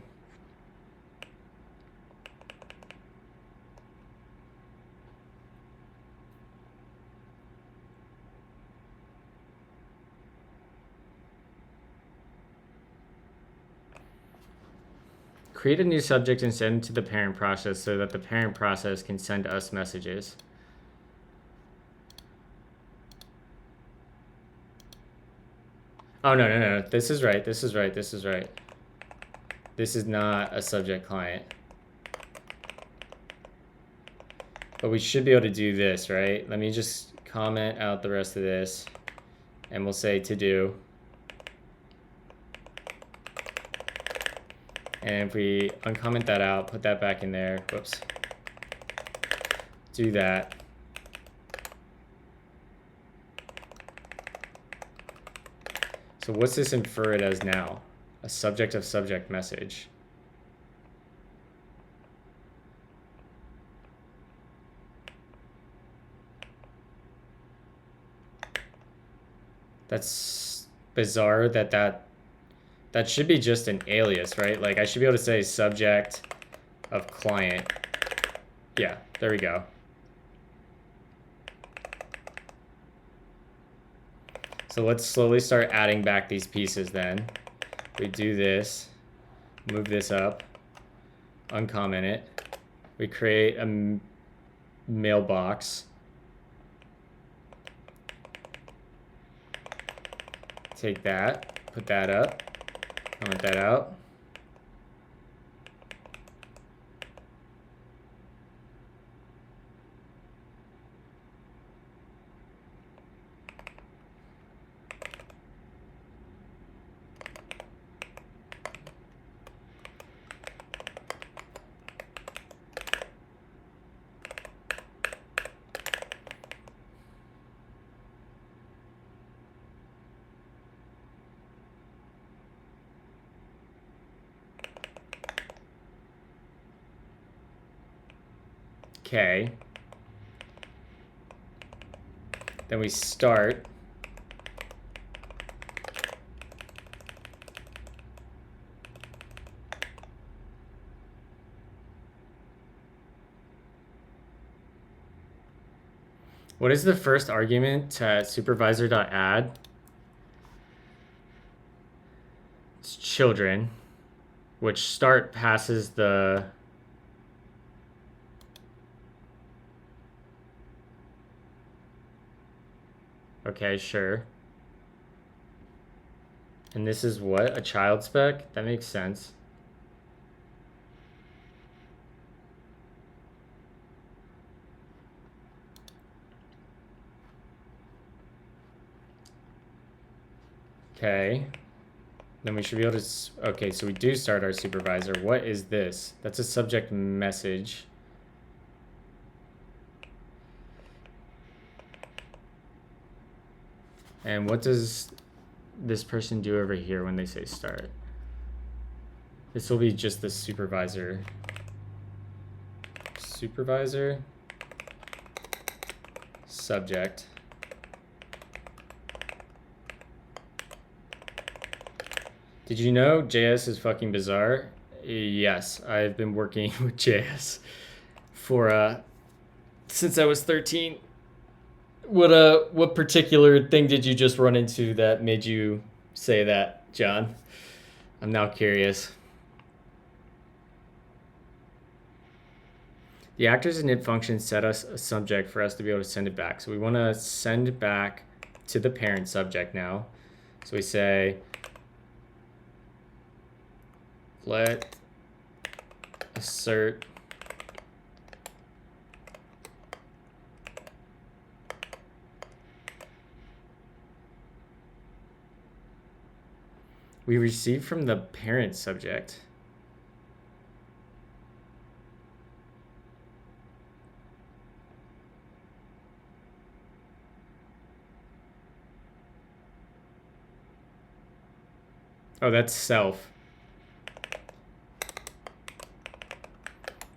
create a new subject and send to the parent process so that the parent process can send us messages. Oh, no. This is right. This is right. This is right. This is not a subject client. But we should be able to do this, right? Let me just comment out the rest of this. And we'll say to do. And if we uncomment that out, put that back in there. Whoops. Do that. So what's this infer it as now? A subject of subject message. That's bizarre that should be just an alias, right? Like I should be able to say subject of client. Yeah, there we go. So let's slowly start adding back these pieces then. We do this, move this up, uncomment it. We create a mailbox. Take that, put that up, comment that out. Okay. Then we start. What is the first argument to supervisor.add? It's children, which start passes the okay, sure. And this is what? A child spec? That makes sense. Okay. Then we should be able to... Okay, so we do start our supervisor. What is this? That's a subject message. And what does this person do over here when they say start? This will be just the supervisor. Supervisor. Subject. Did you know JS is fucking bizarre? Yes, I've been working with JS for since I was 13. What particular thing did you just run into that made you say that, John? I'm now curious. The actors init function set us a subject for us to be able to send it back. So we want to send it back to the parent subject now. So we say let assert we receive from the parent subject. Oh, that's self.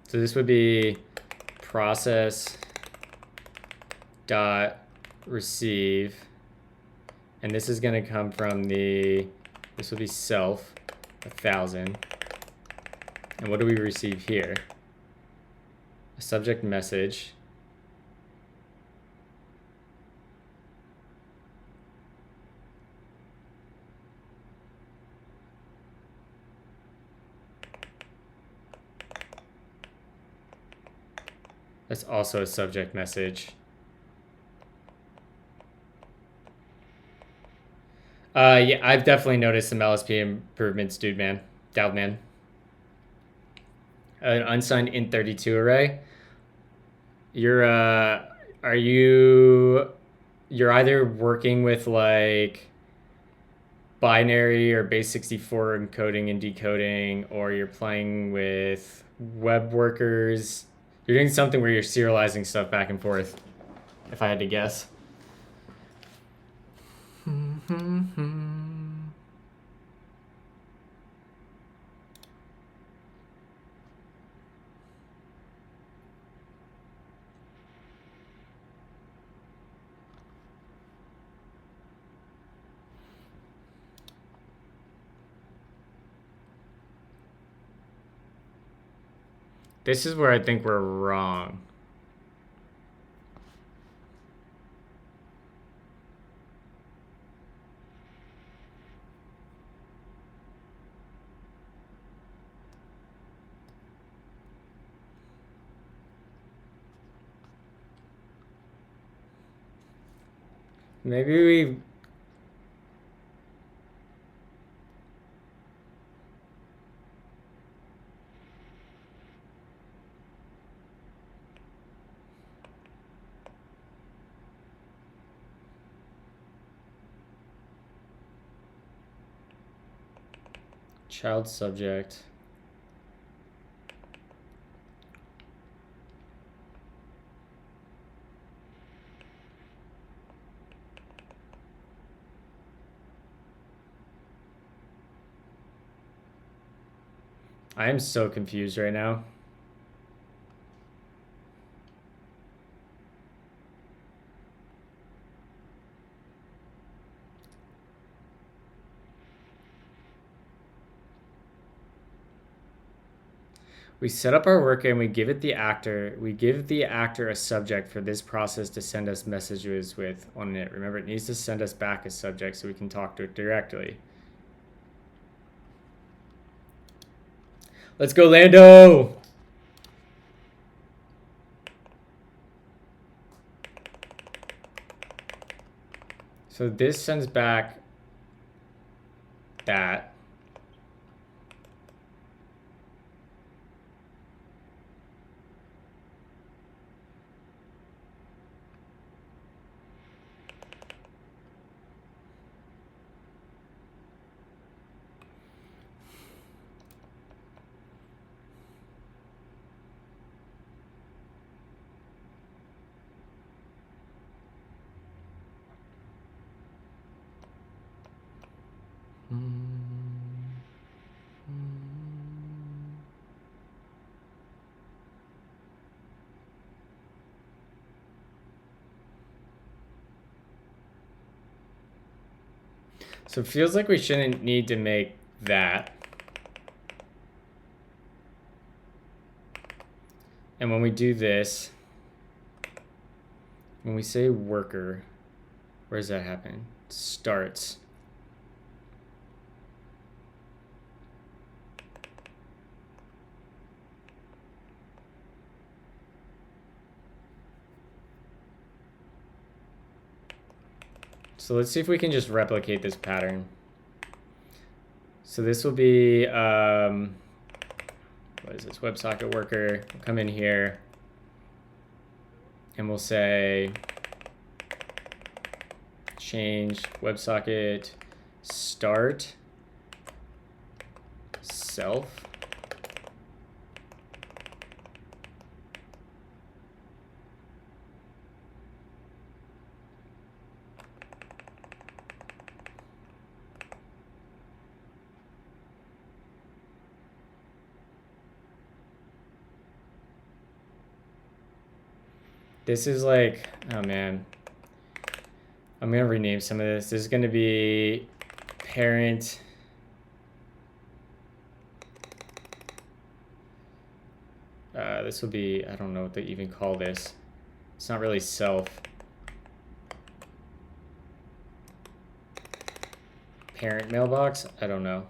So this would be process dot receive, and this is going to come from the, this will be self 1000. And what do we receive here? A subject message. That's also a subject message. Yeah, I've definitely noticed some LSP improvements, dude, man. Dowd, man. An unsigned int32 array. You're, you're either working with like binary or base 64 encoding and decoding, or you're playing with web workers. You're doing something where you're serializing stuff back and forth, if I had to guess. This is where I think we're wrong. Maybe we... Child subject. I am so confused right now. We set up our worker and we give it the actor. We give the actor a subject for this process to send us messages with on it. Remember, it needs to send us back a subject so we can talk to it directly. Let's go, Lando! So this sends back that. So it feels like we shouldn't need to make that. And when we do this, when we say worker, where does that happen? Starts. So let's see if we can just replicate this pattern. So this will be, what is this, WebSocket worker. We'll come in here and we'll say change WebSocket start self. This is like, oh man, I'm gonna rename some of this. This is gonna be parent this will be, I don't know what they even call this. It's not really self. Parent mailbox? I don't know.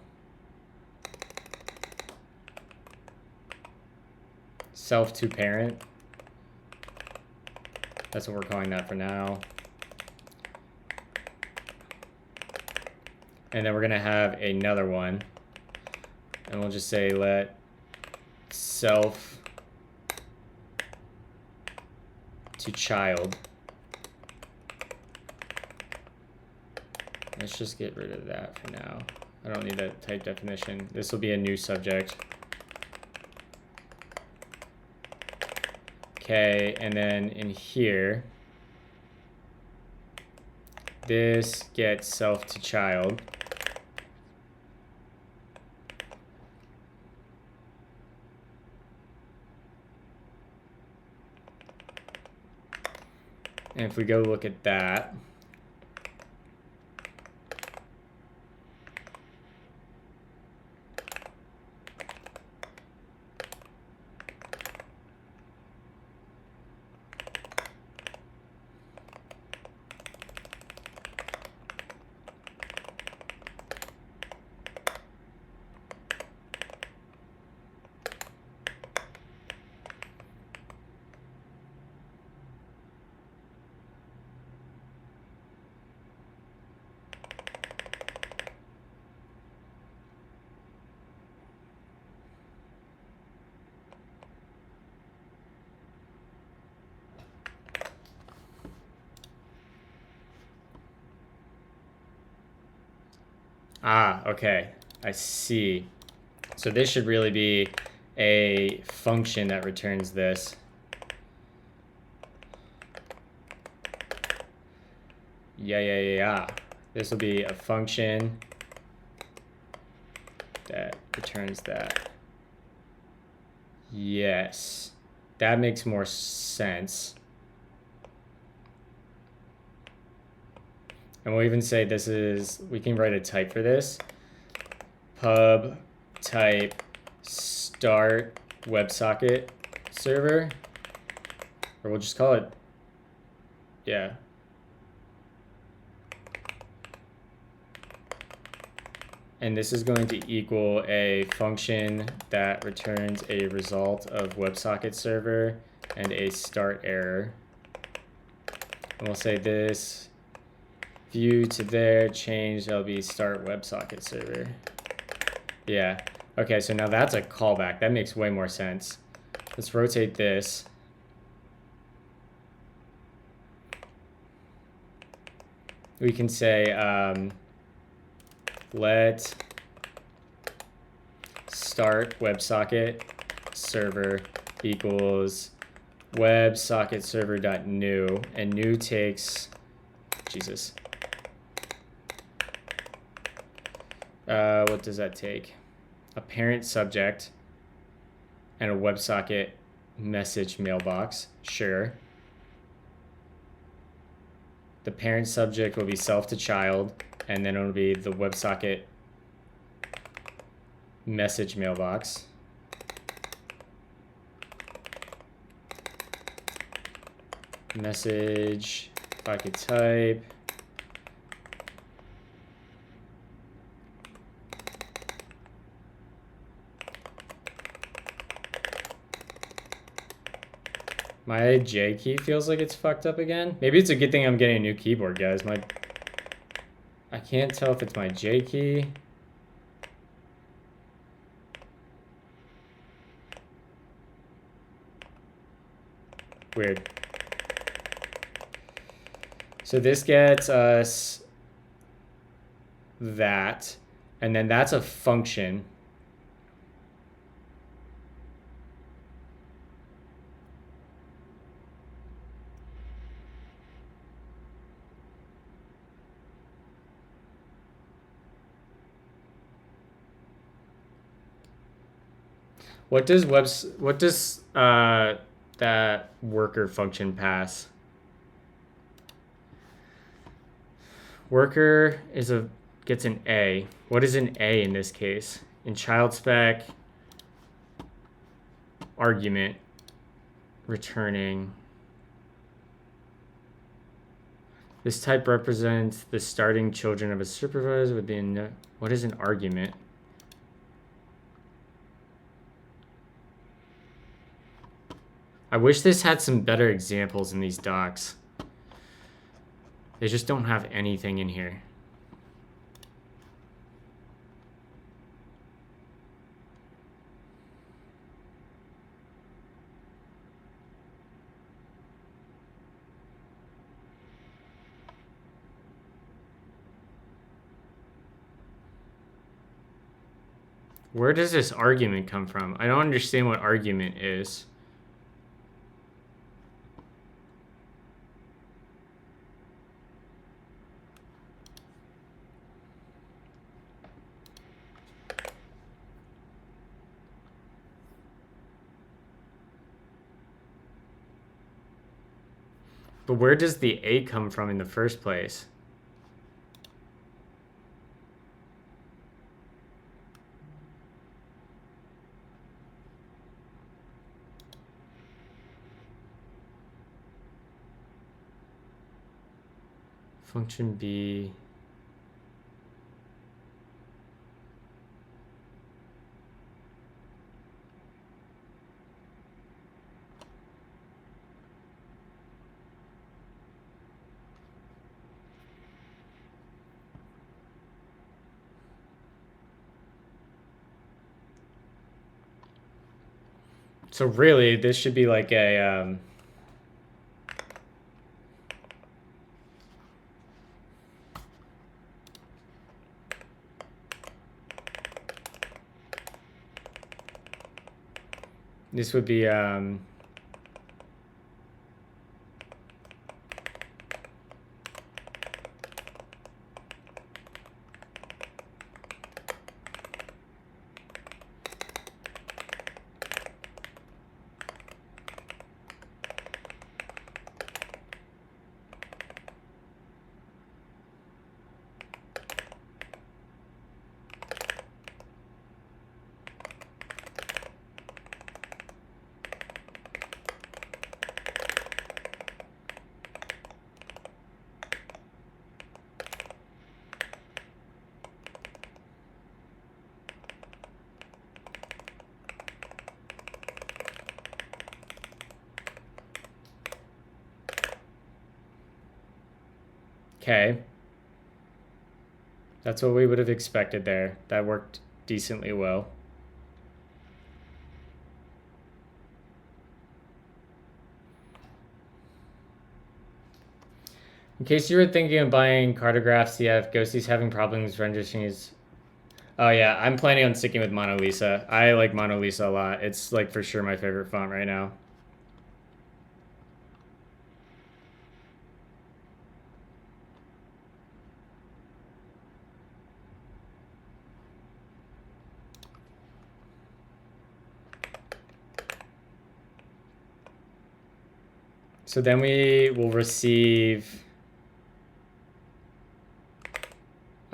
Self to parent. That's what we're calling that for now. And then we're gonna have another one. And we'll just say let self to child. Let's just get rid of that for now. I don't need that type definition. This will be a new subject. Okay, and then in here, this gets self to child. And if we go look at that, okay, I see. So this should really be a function that returns this. Yeah. This will be a function that returns that. Yes, that makes more sense. And we'll even say this is, we can write a type for this. Pub type start WebSocket server. Or we'll just call it, yeah. And this is going to equal a function that returns a result of WebSocket server and a start error. And we'll say this view to there, change, that'll be start WebSocket server. Yeah, okay, so now that's a callback. That makes way more sense. Let's rotate this. We can say let start WebSocket server equals WebSocket server.new, and new takes, Jesus. What does that take? A parent subject and a WebSocket message mailbox, sure. The parent subject will be self to child. and then it'll be the WebSocket message mailbox. Message, if I could type. My J key feels like it's fucked up again. Maybe it's a good thing I'm getting a new keyboard, guys. I can't tell if it's my J key. Weird. So this gets us that, and then that's a function. What does that worker function pass? Worker gets an A. What is an A in this case? In child spec, argument, returning. This type represents the starting children of a supervisor within. What is an argument? I wish this had some better examples in these docs. They just don't have anything in here. Where does this argument come from? I don't understand what argument is. But where does the A come from in the first place? Function B. So really, this should be like a this would be okay. That's what we would have expected there. That worked decently well. In case you were thinking of buying Cartograph CF, Ghosty's having problems registering his... Oh yeah, I'm planning on sticking with Mona Lisa. I like Mona Lisa a lot. It's like for sure my favorite font right now. So then we will receive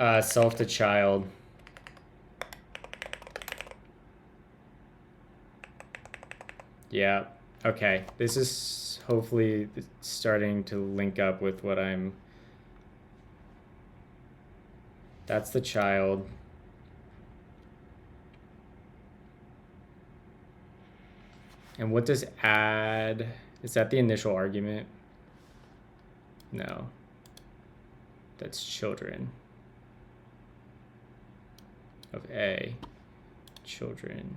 Self to child. Yeah. Okay. This is hopefully starting to link up with what I'm... That's the child. And what does add? Is that the initial argument? No. That's children of A. Children.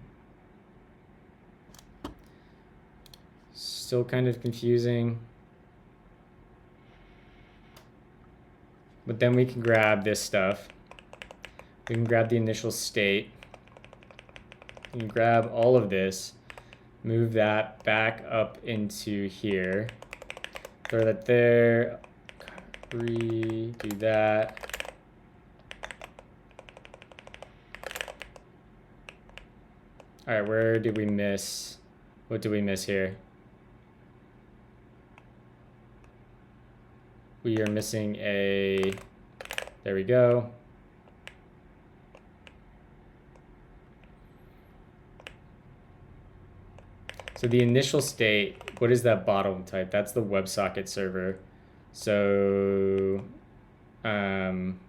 Still kind of confusing. But then we can grab this stuff. We can grab the initial state. We can grab all of this. Move that back up into here. Throw that there. Redo that. All right, where did we miss? What did we miss here? We are missing a, there we go. So the initial state, what is that bottom type? That's the WebSocket server. So I'm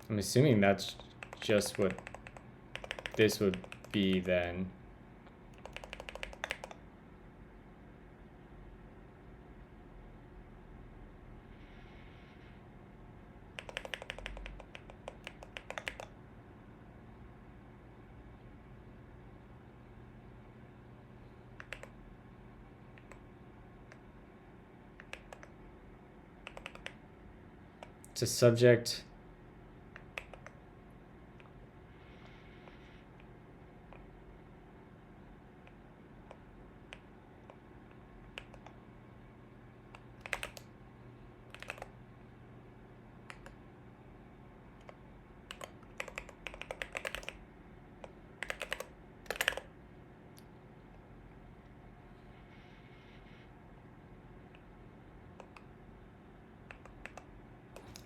assuming that's just what this would be then. It's a subject.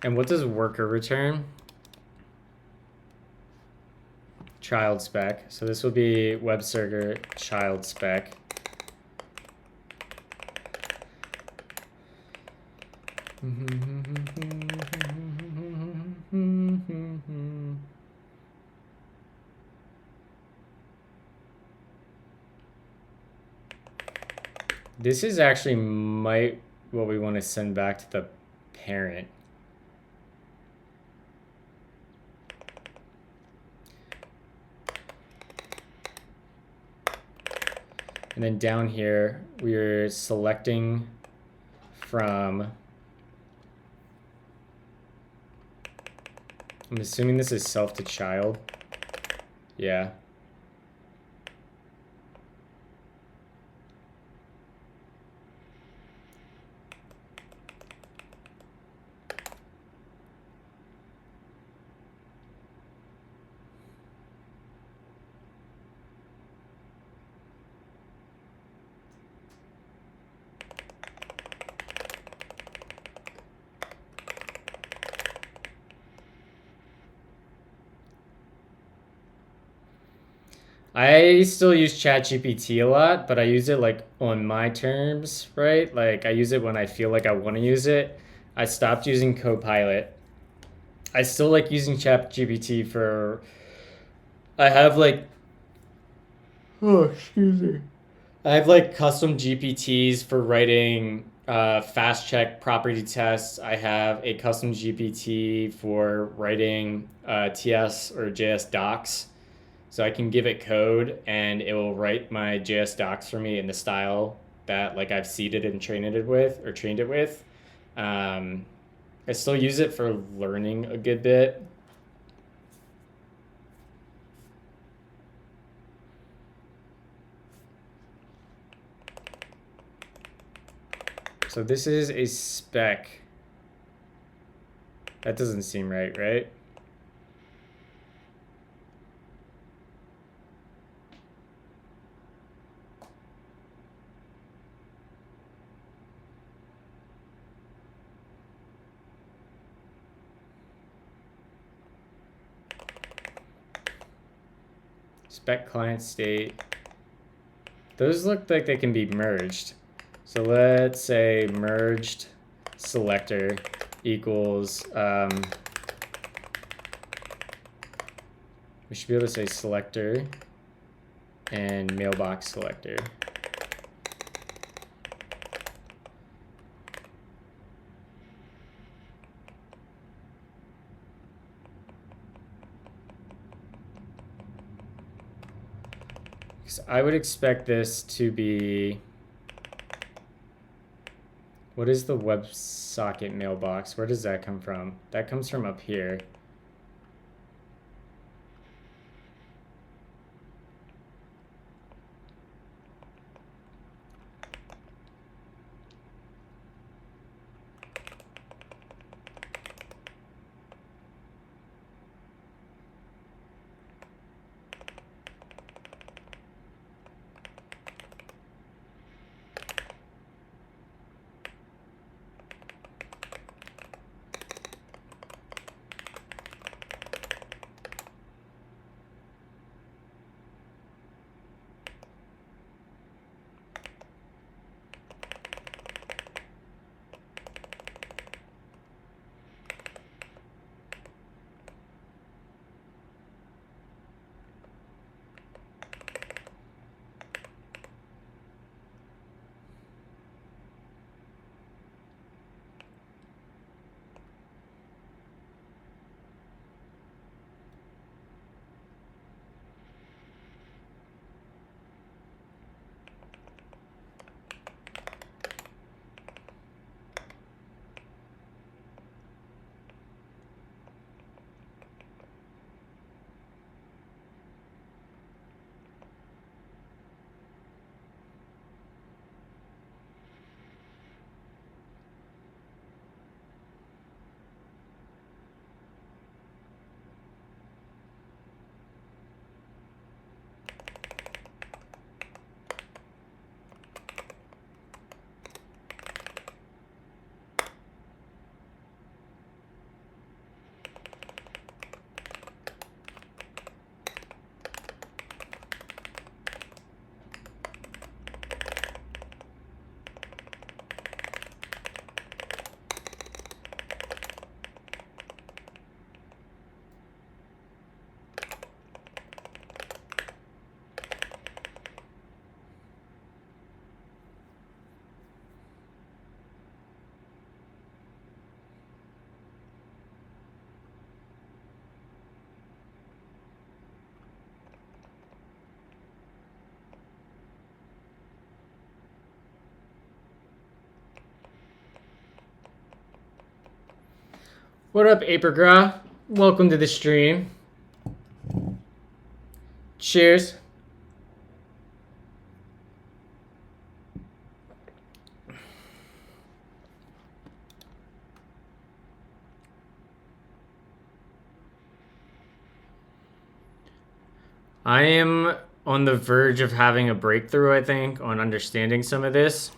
And what does worker return? Child spec. So this will be web server child spec. This is actually what we want to send back to the parent. And then down here, we're selecting from, I'm assuming this is self to child. Yeah. I still use ChatGPT a lot, but I use it like on my terms, right? Like I use it when I feel like I want to use it. I stopped using Copilot. I still like using ChatGPT for, I have like, oh, excuse me. I have like custom GPTs for writing fast check property tests. I have a custom GPT for writing TS or JS docs. So I can give it code and it will write my JS docs for me in the style that like I've seeded and trained it with. I still use it for learning a good bit. So this is a spec. That doesn't seem right, right? spec client state. Those look like they can be merged. So let's say merged selector equals, we should be able to say selector and mailbox selector. So I would expect this to be, what is the WebSocket mailbox? Where does that come from? That comes from up here. What up, Apergra? Welcome to the stream. Cheers. I am on the verge of having a breakthrough, I think, on understanding some of this.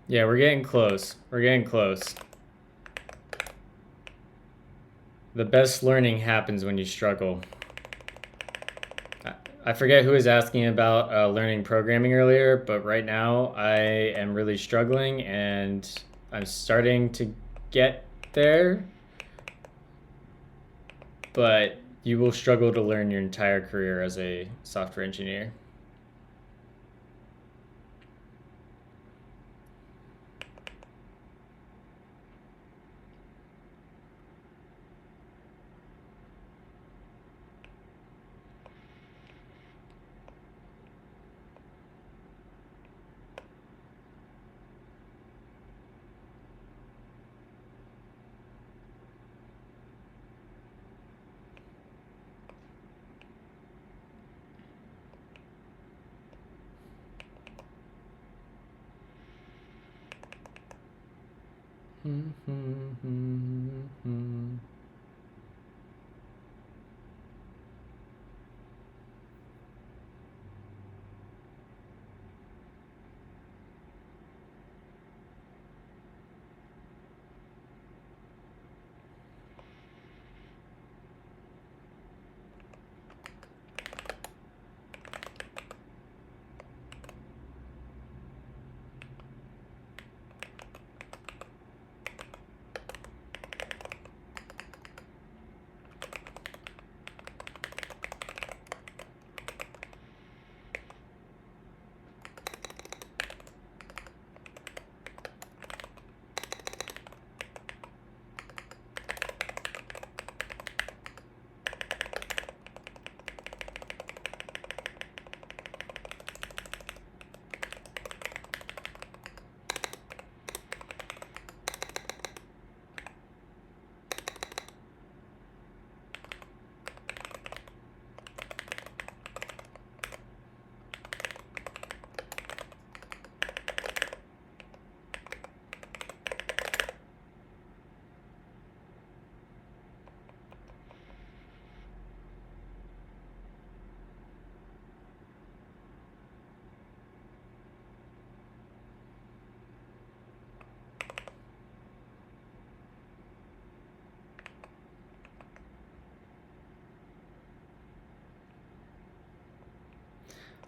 Yeah, we're getting close. We're getting close. The best learning happens when you struggle. I forget who was asking about learning programming earlier, but right now I am really struggling and I'm starting to get there. But you will struggle to learn your entire career as a software engineer.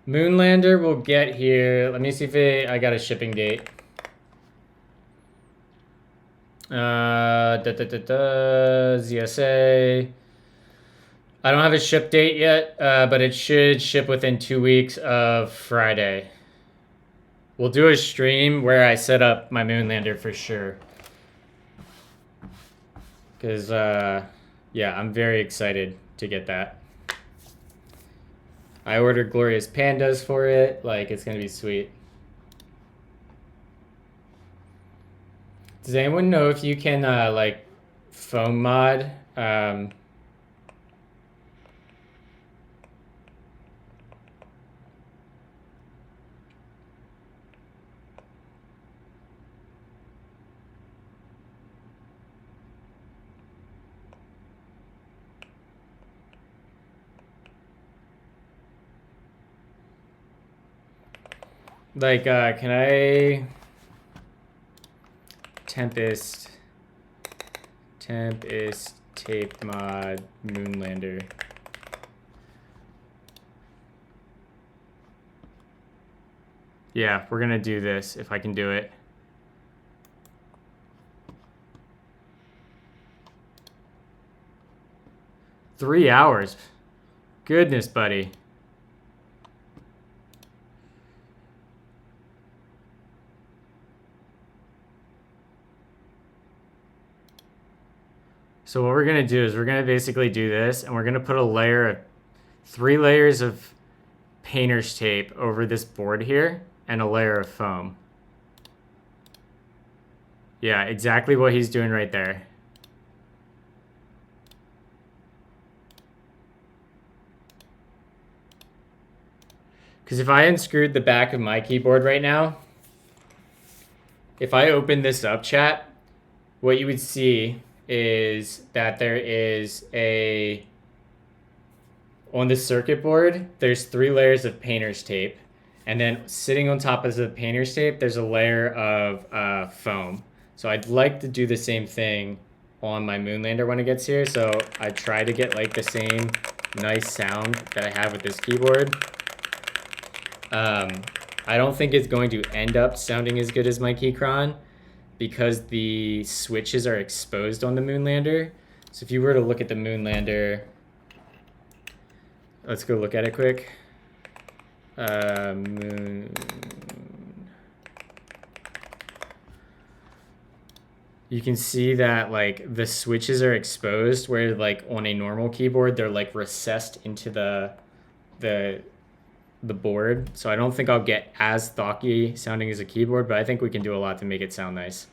Moonlander will get here. Let me see if I got a shipping date. ZSA. I don't have a ship date yet, but it should ship within 2 weeks of Friday. We'll do a stream where I set up my Moonlander for sure. Because, yeah, I'm very excited to get that. I ordered Glorious Pandas for it. Like, it's going to be sweet. Does anyone know if you can, like, foam mod? Like, can I... Tempest tape mod Moonlander. Yeah, we're gonna do this if I can do it. Three hours. Goodness, buddy. So what we're going to do is we're going to basically do this, and we're going to put a layer of 3 layers of painter's tape over this board here and a layer of foam. Yeah, exactly what he's doing right there. Because if I unscrewed the back of my keyboard right now, if I open this up, chat, what you would see is that there is on the circuit board, there's 3 layers of painter's tape. And then sitting on top of the painter's tape, there's a layer of foam. So I'd like to do the same thing on my Moonlander when it gets here. So I try to get like the same nice sound that I have with this keyboard. I don't think it's going to end up sounding as good as my Keychron, because the switches are exposed on the Moonlander. So if you were to look at the Moonlander, let's go look at it quick. You can see that like the switches are exposed, where like on a normal keyboard they're like recessed into the board. So I don't think I'll get as thocky sounding as a keyboard, but I think we can do a lot to make it sound nice.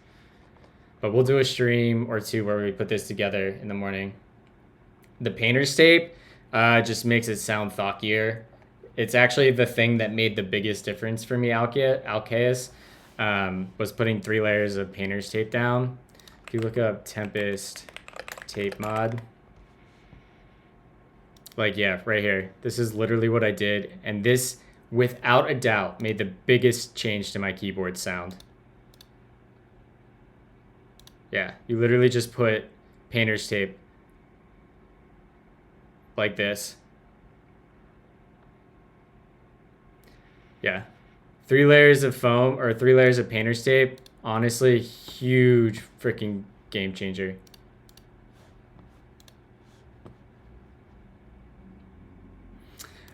But we'll do a stream or 2 where we put this together in the morning. The painter's tape just makes it sound thockier. It's actually the thing that made the biggest difference for me, Alcaeus, was putting 3 layers of painter's tape down. If you look up Tempest tape mod, like, yeah, right here. This is literally what I did. And this, without a doubt, made the biggest change to my keyboard sound. Yeah, you literally just put painter's tape like this. Yeah. 3 layers of foam or 3 layers of painter's tape. Honestly, huge freaking game changer.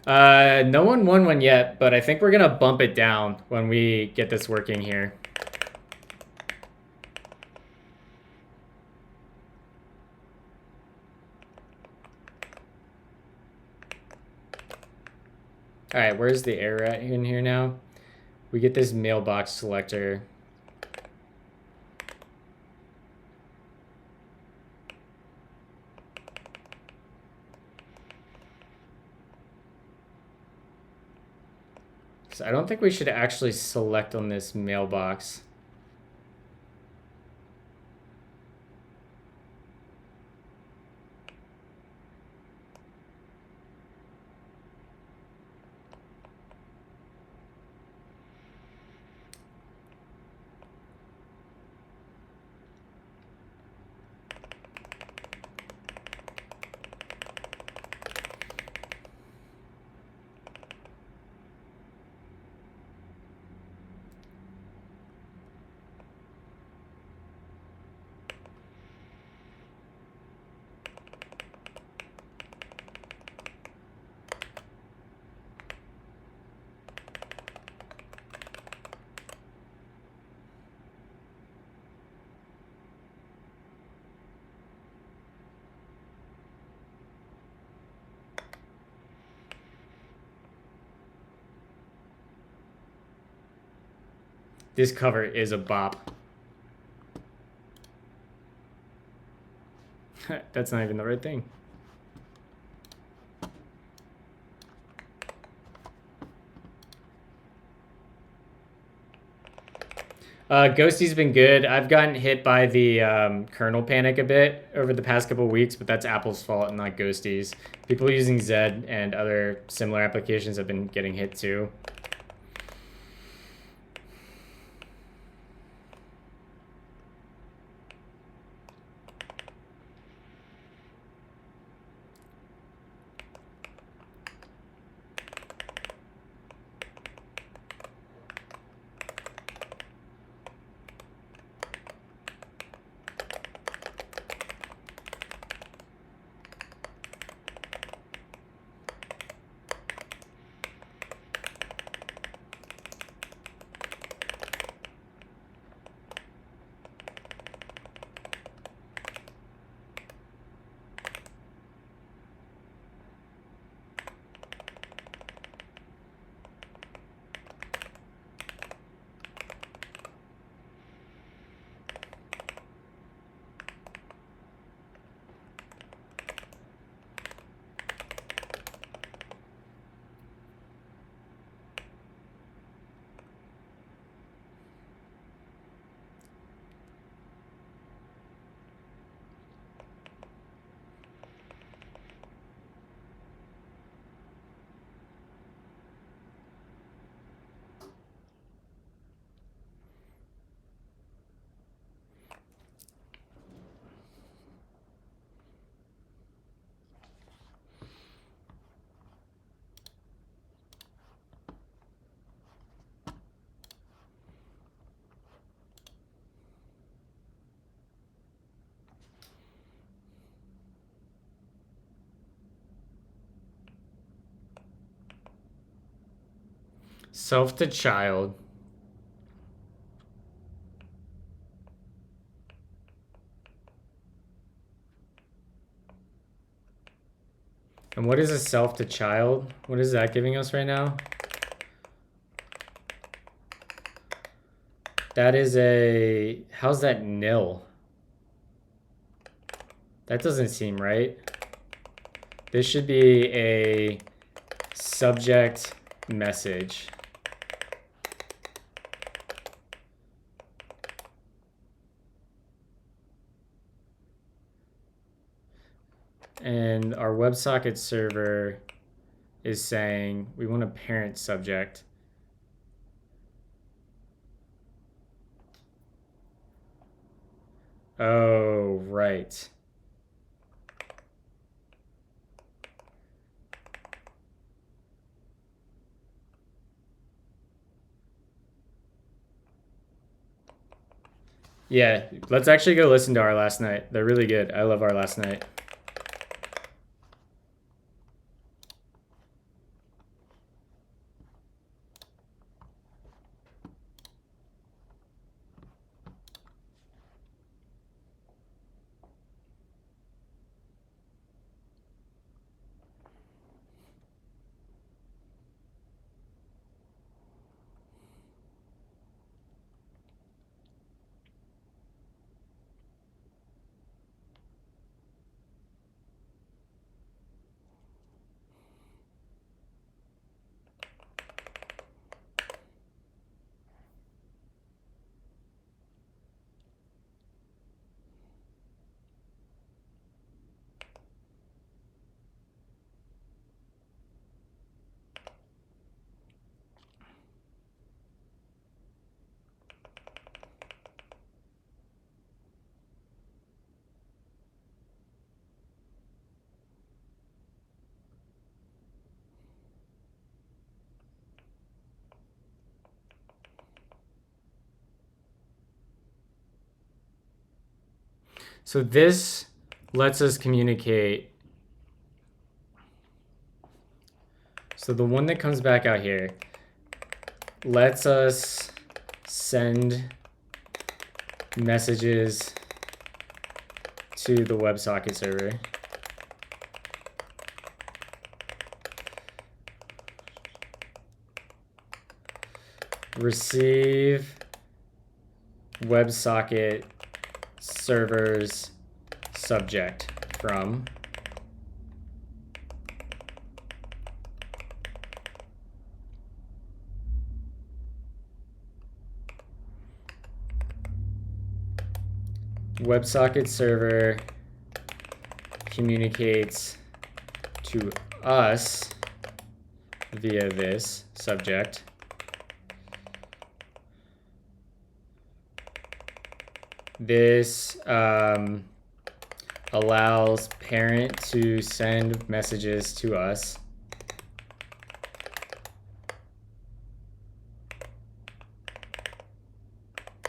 No one won one yet, but I think we're gonna bump it down when we get this working here. All right, where's the error at in here now? We get this mailbox selector. So I don't think we should actually select on this mailbox. This cover is a bop. That's not even the right thing. Ghosty's been good. I've gotten hit by the kernel panic a bit over the past couple weeks, but that's Apple's fault and not Ghosty's. People using Zed and other similar applications have been getting hit too. Self to child. And what is a self to child? What is that giving us right now? That is a... How's that nil? That doesn't seem right. This should be a subject message. And our WebSocket server is saying we want a parent subject. Oh, right. Yeah, let's actually go listen to our last night. They're really good. I love our last night. So this lets us communicate. So the one that comes back out here lets us send messages to the WebSocket server. Receive WebSocket server's subject from WebSocket server communicates to us via this subject. This allows parent to send messages to us.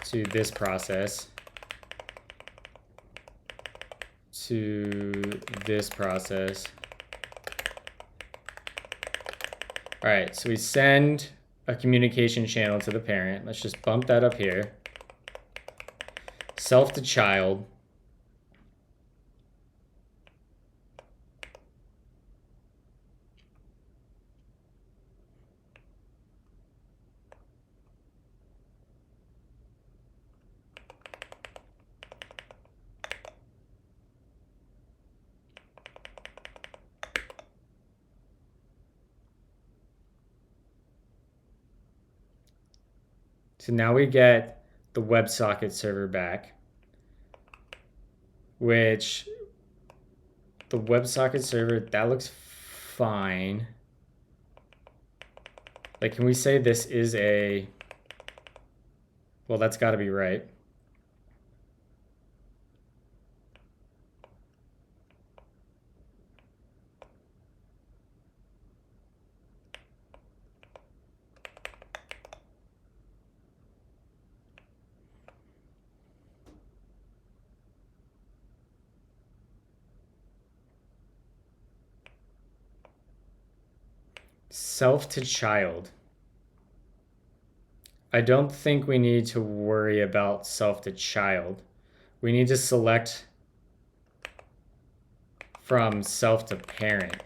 To this process. To this process. All right, so we send a communication channel to the parent. Let's just bump that up here. Self to child. So now we get the WebSocket server back, which the WebSocket server, that looks fine. Like, can we say this is a, well, that's got to be right. Self to child. I don't think we need to worry about self to child. We need to select from self to parent.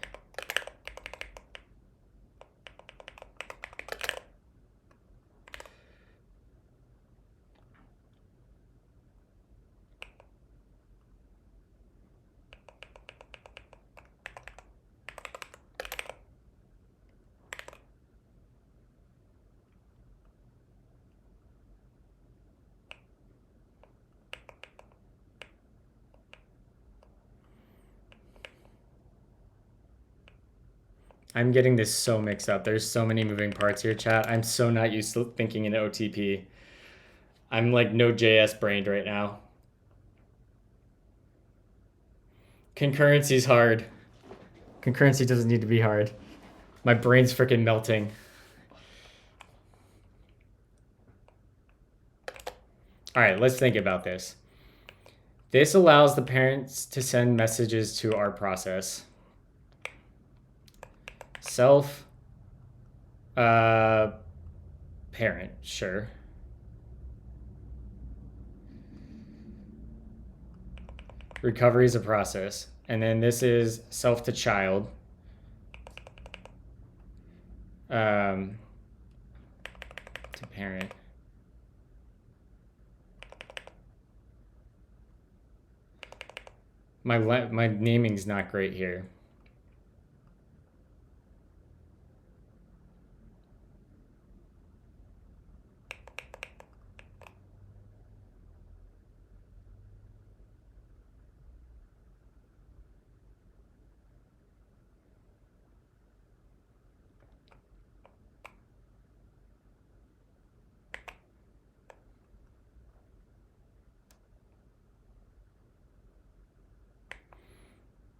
I'm getting this so mixed up. There's so many moving parts here, chat. I'm so not used to thinking in OTP. I'm like Node.js brained right now. Concurrency's hard. Concurrency doesn't need to be hard. My brain's freaking melting. All right, let's think about this. This allows the parents to send messages to our process. Self, parent, sure. Recovery is a process. And then this is self to child. To parent. My naming's not great here.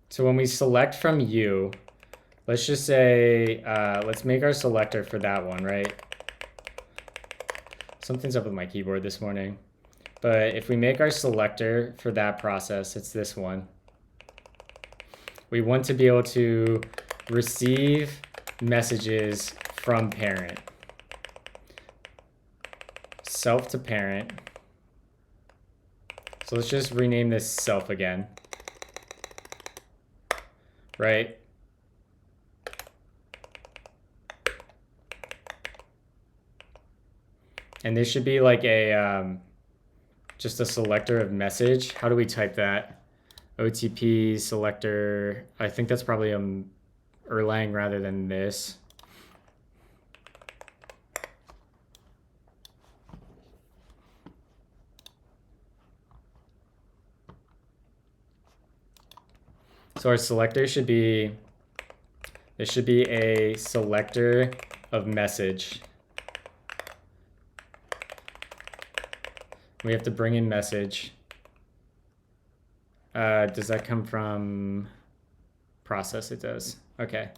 So when we select from you, let's just say, let's make our selector for that one, right? Something's up with my keyboard this morning. But if we make our selector for that process, it's this one. We want to be able to receive messages from parent. Self to parent. So let's just rename this self again. Right? And this should be like a just a selector of message. How do we type that? OTP selector. I think that's probably Erlang rather than this. So our selector should be, this should be a selector of message. We have to bring in message. Does that come from process? It does. Okay.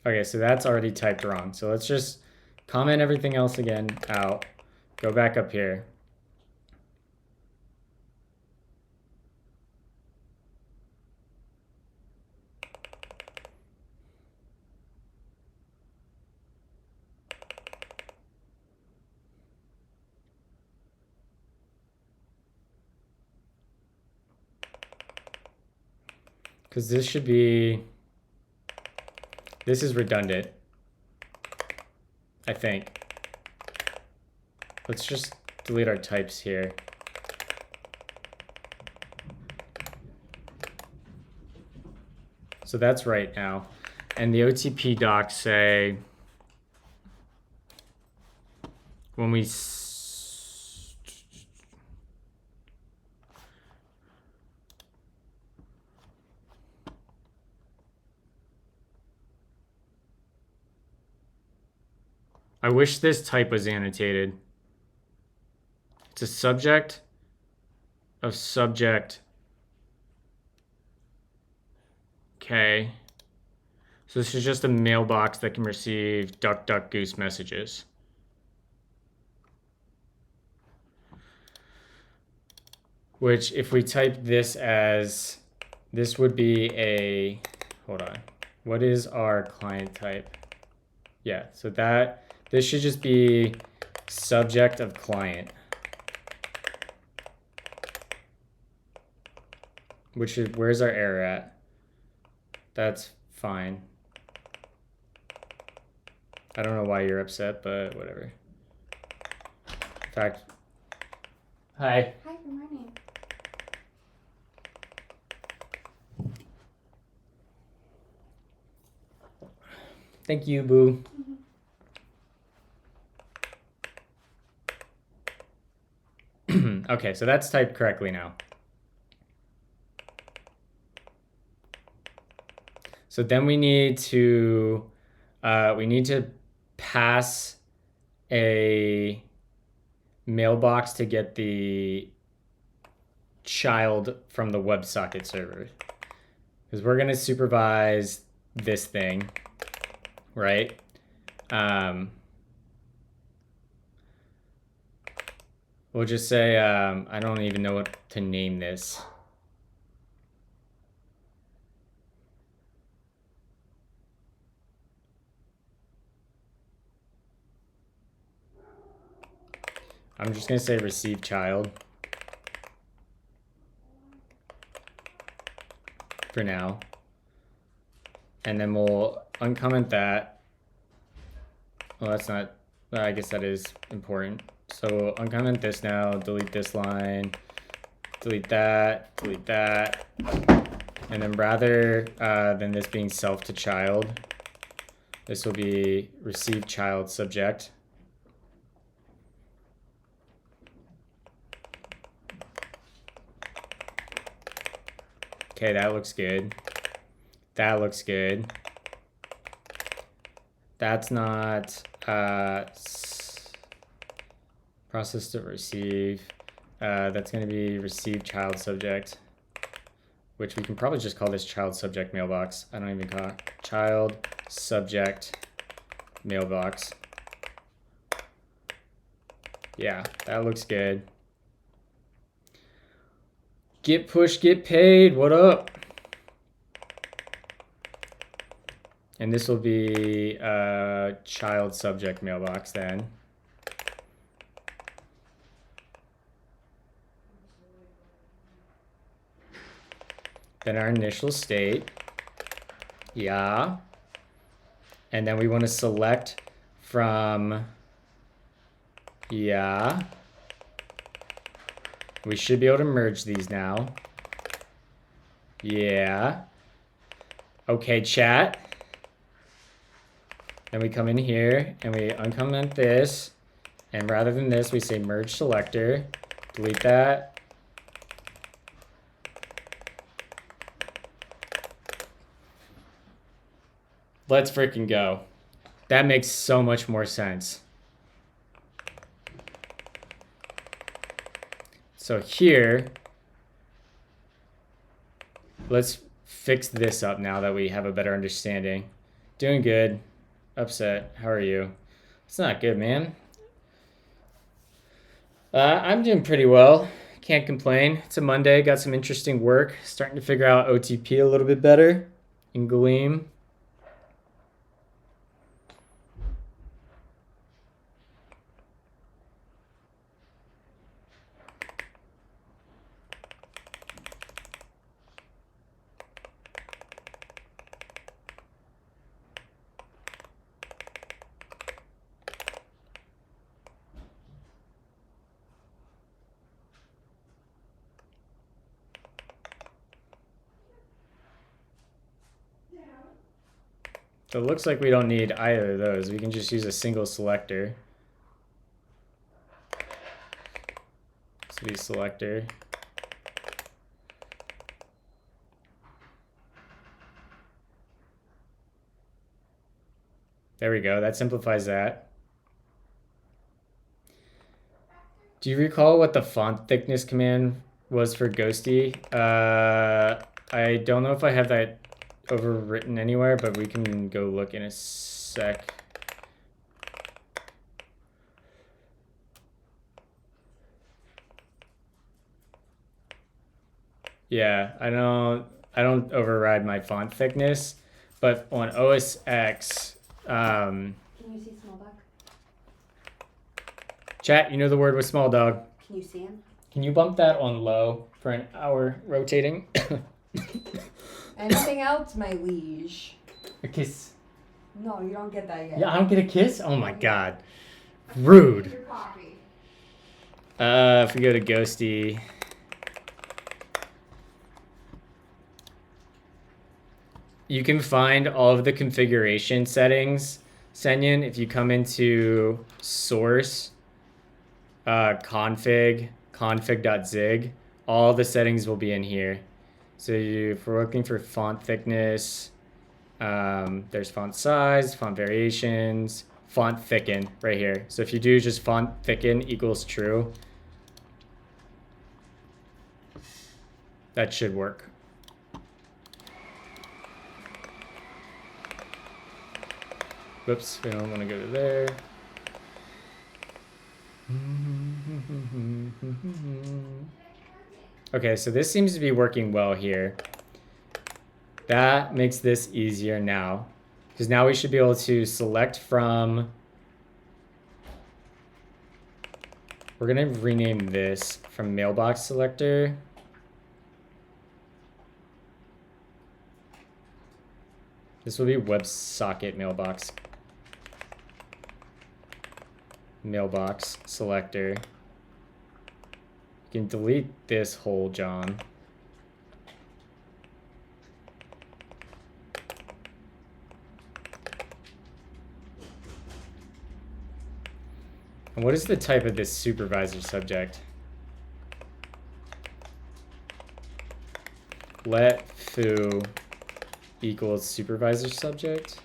Okay, so that's already typed wrong. So let's just comment everything else again out. Go back up here. Because this should be, this is redundant, I think. Let's just delete our types here. So that's right now. And the OTP docs say, when we I wish this type was annotated. It's a subject of subject K. So this is just a mailbox that can receive duck, duck, goose messages. Which if we type this as, this would be a, hold on. What is our client type? Yeah, so this should just be subject of client. Which is, where's our error at? That's fine. I don't know why you're upset, but whatever. In fact, hi. Hi, good morning. Thank you, boo. Okay, so that's typed correctly now. So then we need to pass a mailbox to get the child from the WebSocket server, because we're going to supervise this thing, right? We'll just say, I don't even know what to name this. I'm just going to say receive child for now. And then we'll uncomment that. Well, that's not, I guess that is important. So we'll uncomment this now, delete this line, delete that, and then rather than this being self to child, this will be receive child subject. Okay, that looks good. That looks good. That's not process to receive. That's going to be receive child subject, which we can probably just call this child subject mailbox. I don't even call it child subject mailbox. Yeah, that looks good. Get push, get paid. What up? And this will be child subject mailbox then. Then our initial state. Yeah. And then we want to select from, yeah. We should be able to merge these now. Yeah. Okay, chat. Then we come in here and we uncomment this. And rather than this, we say merge selector. Delete that. Let's freaking go. That makes so much more sense. So here, let's fix this up now that we have a better understanding. Doing good. Upset. How are you? It's not good, man. I'm doing pretty well. Can't complain. It's a Monday. Got some interesting work. Starting to figure out OTP a little bit better in Gleam. So it looks like we don't need either of those. We can just use a single selector. So we selector. There we go. That simplifies that. Do you recall what the font thickness command was for Ghosty? I don't know if I have that overwritten anywhere, but we can go look in a sec. Yeah, I don't override my font thickness, but on OS X, Can you see small dog? chat, you know the word with small dog. Can you see him? Can you bump that on low for an hour rotating? Anything else, my liege? A kiss. No, you don't get that yet. Yeah, I don't get a kiss? Oh my god. Rude. Your coffee. If we go to Ghosty. you can find all of the configuration settings, Senyin, if you come into source, config.zig, all the settings will be in here. So if we're looking for font thickness, there's font size, font variations, font thicken right here. So if you do just font thicken equals true, that should work. Whoops, we don't want to go to there. Okay, so this seems to be working well here. That makes this easier now, because now we should be able to select from, we're gonna rename this from mailbox selector. This will be WebSocket mailbox selector. You can delete this whole John. And what is the type of this supervisor subject? Let foo equals supervisor subject.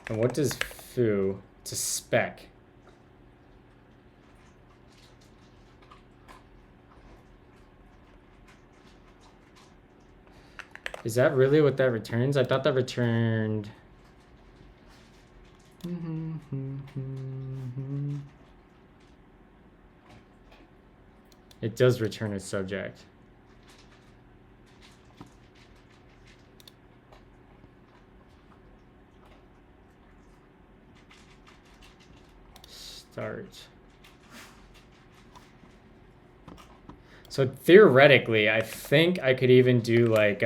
And what does foo? It's a spec. Is that really what that returns? I thought that returned. It does return a subject. Start. So theoretically, I think I could even do like,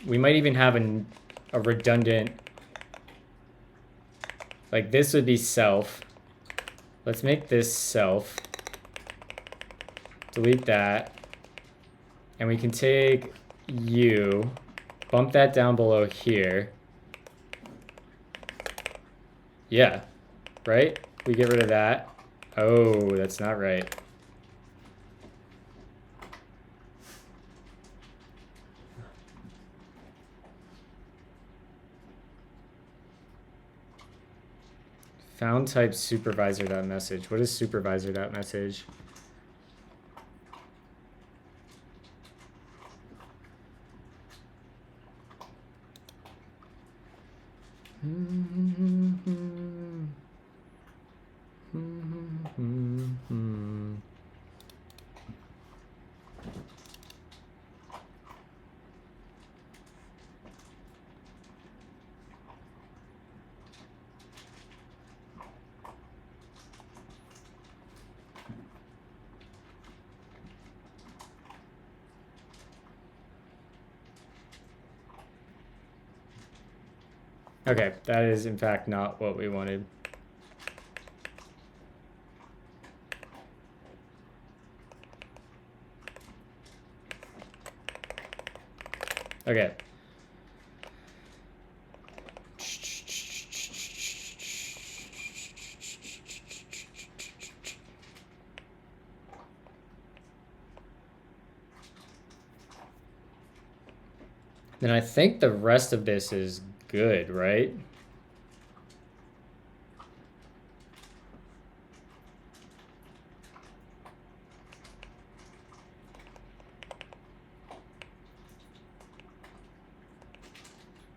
we might even have a redundant, like this would be self. Let's make this self. Delete that. And we can take you, bump that down below here. Yeah, right? We get rid of that. Oh, that's not right. Found type supervisor.message. What is supervisor.message? Okay, that is in fact not what we wanted. Okay. Then I think the rest of this is good, right? In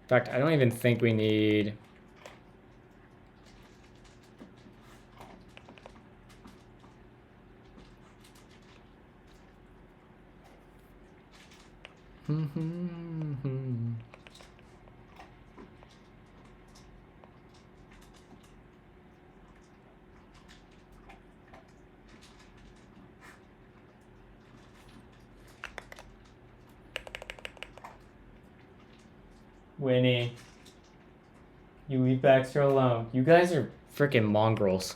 fact, I don't even think we need... Winnie, you leave Baxter alone. You guys are freaking mongrels.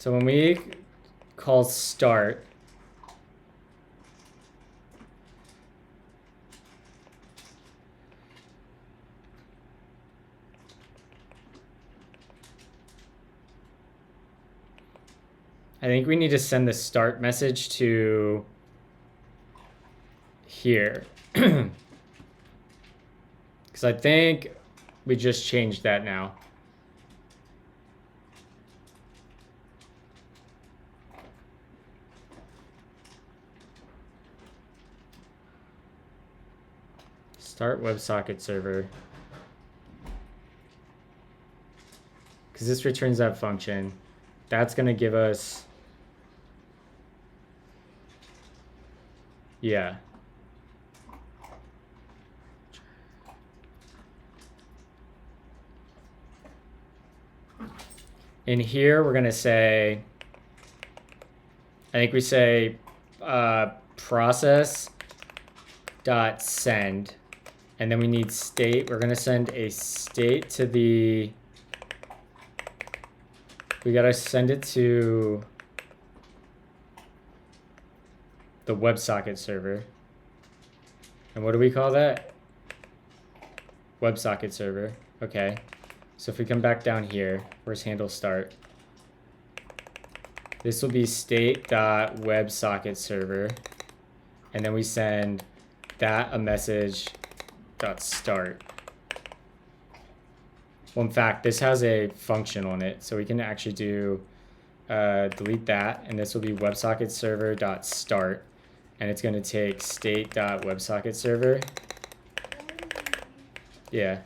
So when we call start, I think we need to send the start message to here. Because I think we just changed that now. Start WebSocket server. Because this returns that function. That's going to give us... Yeah. In here, we're going to say... I think we say process dot send, and then we need state. We're gonna send a state to the. We gotta send it to the WebSocket server. And what do we call that? WebSocket server. Okay. So if we come back down here, where's handle start? This will be state.websocket server, and then we send that a message dot start. Well, in fact, this has a function on it, so we can actually do delete that, and this will be WebSocket server dot start, and it's going to take state.websocket server. Yeah.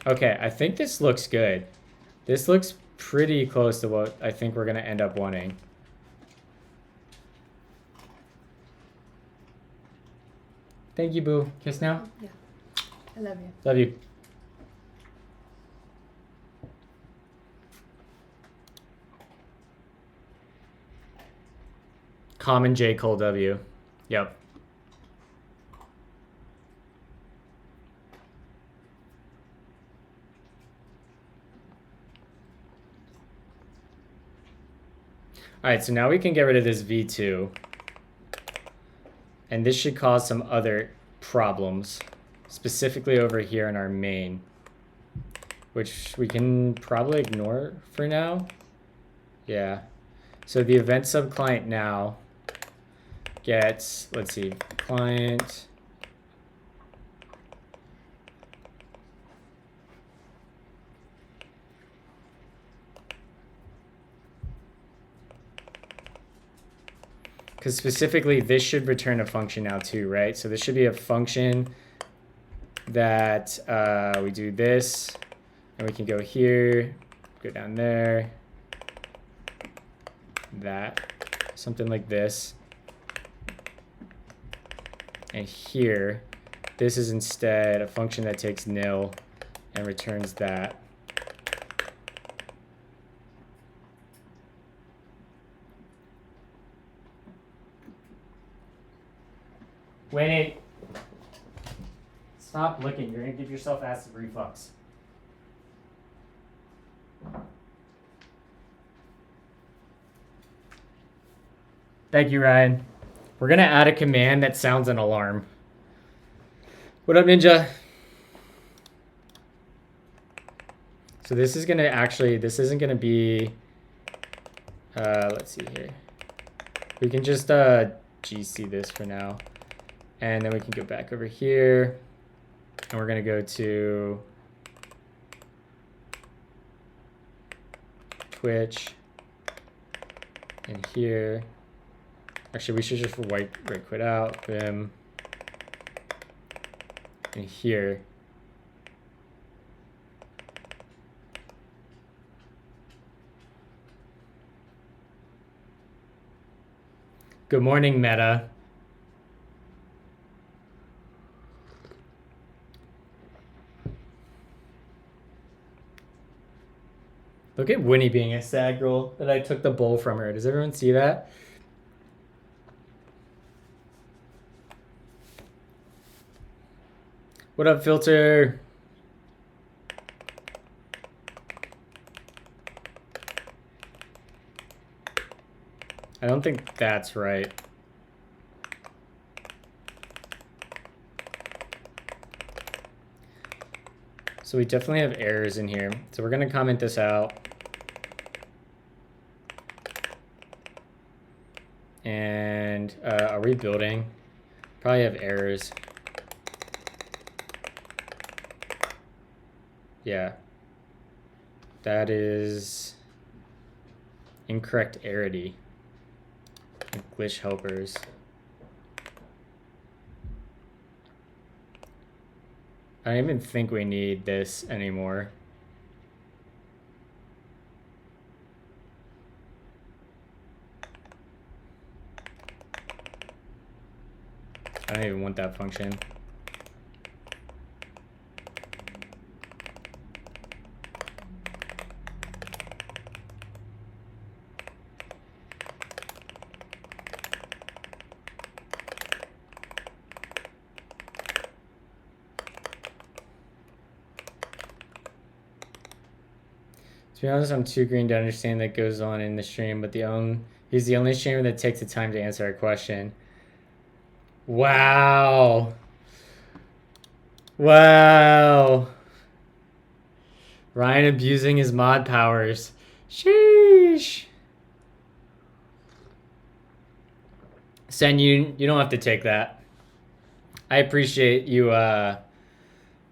Okay, I think this looks good. This looks pretty close to what I think we're going to end up wanting. Thank you, Boo. Kiss now? Yeah. I love you. Love you. Common J. Cole W. Yep. All right, so now we can get rid of this v2. And this should cause some other problems, specifically over here in our main, which we can probably ignore for now. Yeah. So the event subclient now gets, let's see, client. Because specifically, this should return a function now too, right? So this should be a function that we do this, and we can go here, go down there, that, something like this. And here, this is instead a function that takes nil and returns that. Wait. Stop licking. You're going to give yourself acid reflux. Thank you, Ryan. We're going to add a command that sounds an alarm. What up, Ninja? So this is going to actually, this isn't going to be, let's see here. We can just GC this for now. And then we can go back over here. And we're going to go to Twitch. And here. Actually, we should just right quit out. Vim. And here. Good morning, Meta. Look at Winnie being a sad girl that I took the bowl from her. Does everyone see that? What up, Filter? I don't think that's right. So we definitely have errors in here. So we're gonna comment this out. And are we building? Probably have errors. Yeah. That is incorrect arity. Glitch helpers. I don't even think we need this anymore. I don't even want that function. To be honest, I'm too green to understand that goes on in the stream, but he's the only streamer that takes the time to answer a question. Wow. Wow. Ryan abusing his mod powers. Sheesh. Sen, you don't have to take that. I appreciate you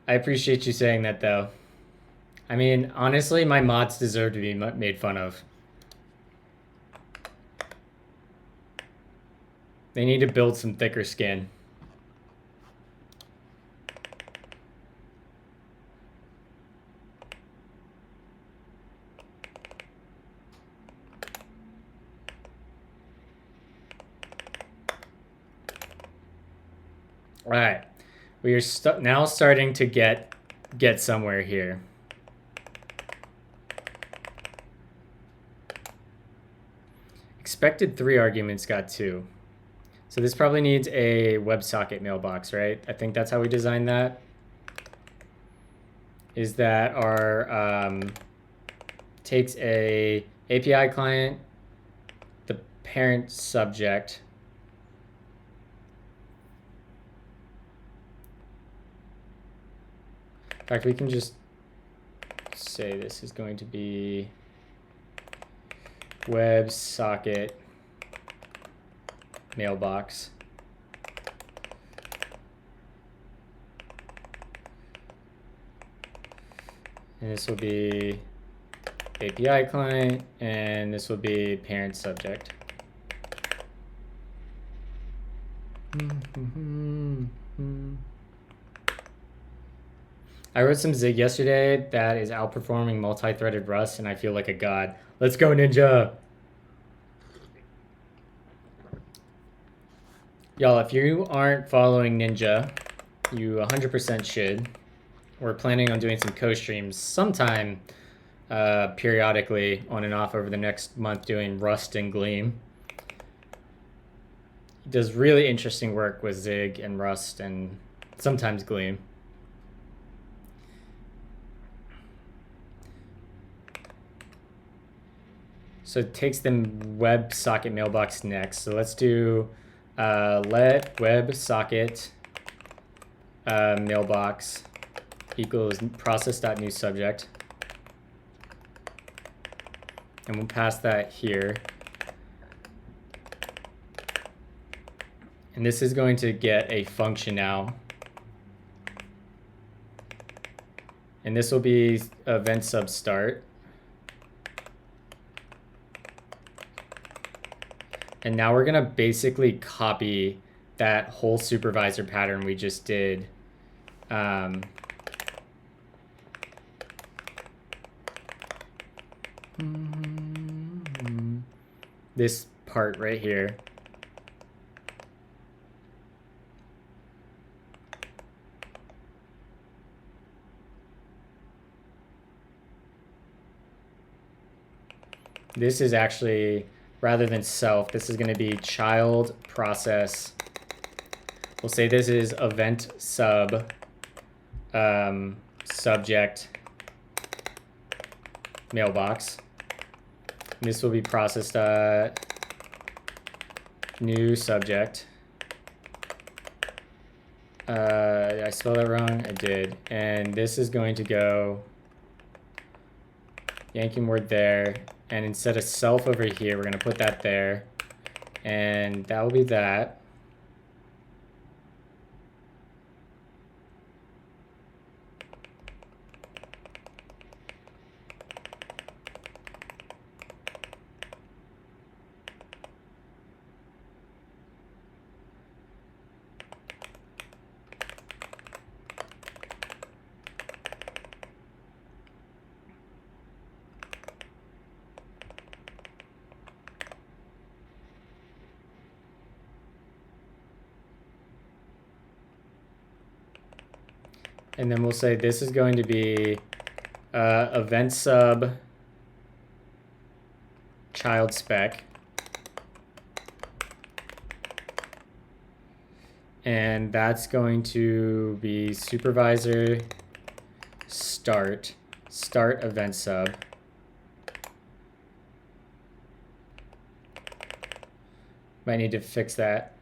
saying that though. I mean, honestly, my mods deserve to be made fun of. They need to build some thicker skin. All right, we are now starting to get somewhere here. Expected 3 arguments got 2. So this probably needs a WebSocket mailbox, right? I think that's how we designed that. Is that our takes a API client, the parent subject, in fact, we can just say this is going to be WebSocket mailbox. And this will be API client, and this will be parent subject. I wrote some Zig yesterday that is outperforming multi-threaded Rust, and I feel like a god. Let's go, Ninja! Y'all, if you aren't following Ninja, you 100% should. We're planning on doing some co-streams sometime periodically on and off over the next month doing Rust and Gleam. He does really interesting work with Zig and Rust and sometimes Gleam. So it takes the WebSocket mailbox next. So let's do let WebSocket mailbox equals process.newSubject. And we'll pass that here. And this is going to get a function now. And this will be event sub start. And now we're gonna basically copy that whole supervisor pattern we just did. This part right here. this is actually, rather than self, this is going to be child process. We'll say this is event sub subject mailbox. And this will be processed new subject. Did I spell that wrong? I did. And this is going to go yanking word there. And instead of self over here, we're going to put that there. And that will be that. And then we'll say this is going to be event sub child spec. And that's going to be supervisor start event sub. Might need to fix that.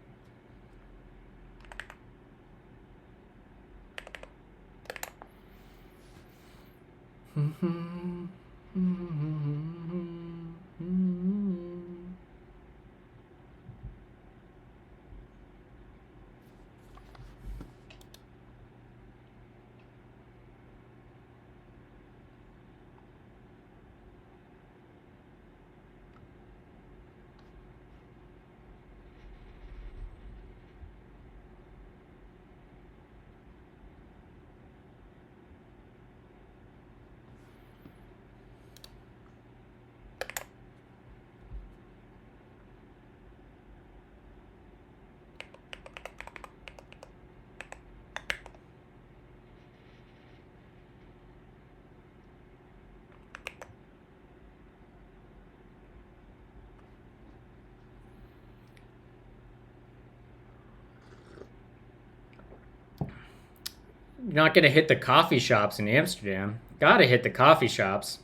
You're not going to hit the coffee shops in Amsterdam. Gotta hit the coffee shops.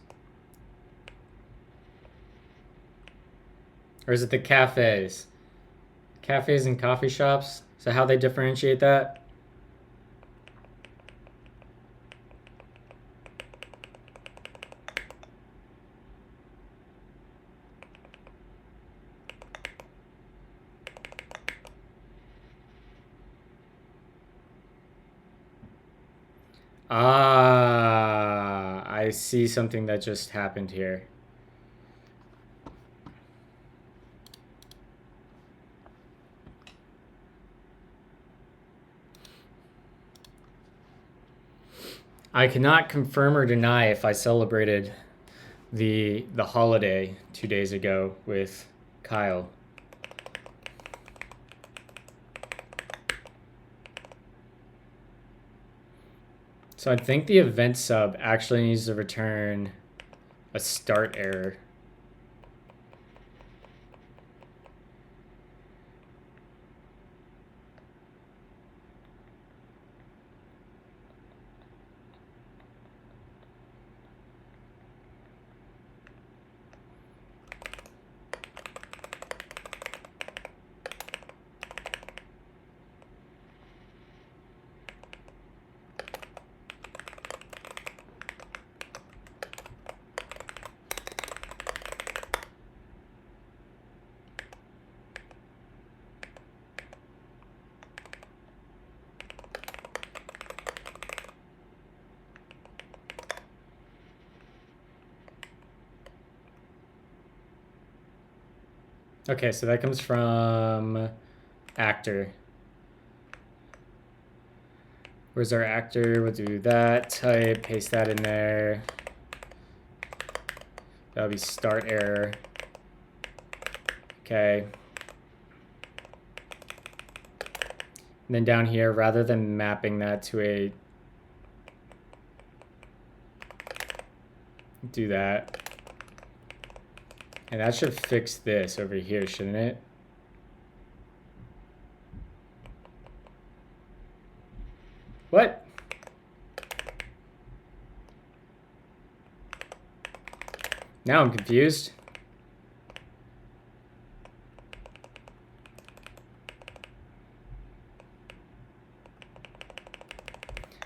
Or is it the cafes? Cafes and coffee shops? So how they differentiate that? Ah, I see something that just happened here. I cannot confirm or deny if I celebrated the holiday 2 days ago with Kyle. So I think the event sub actually needs to return a start error. Okay, so that comes from actor. Where's our actor? We'll do that, type, paste that in there. That'll be start error. Okay. And then down here, rather than mapping that to a, do that. And that should fix this over here, shouldn't it? What? Now I'm confused.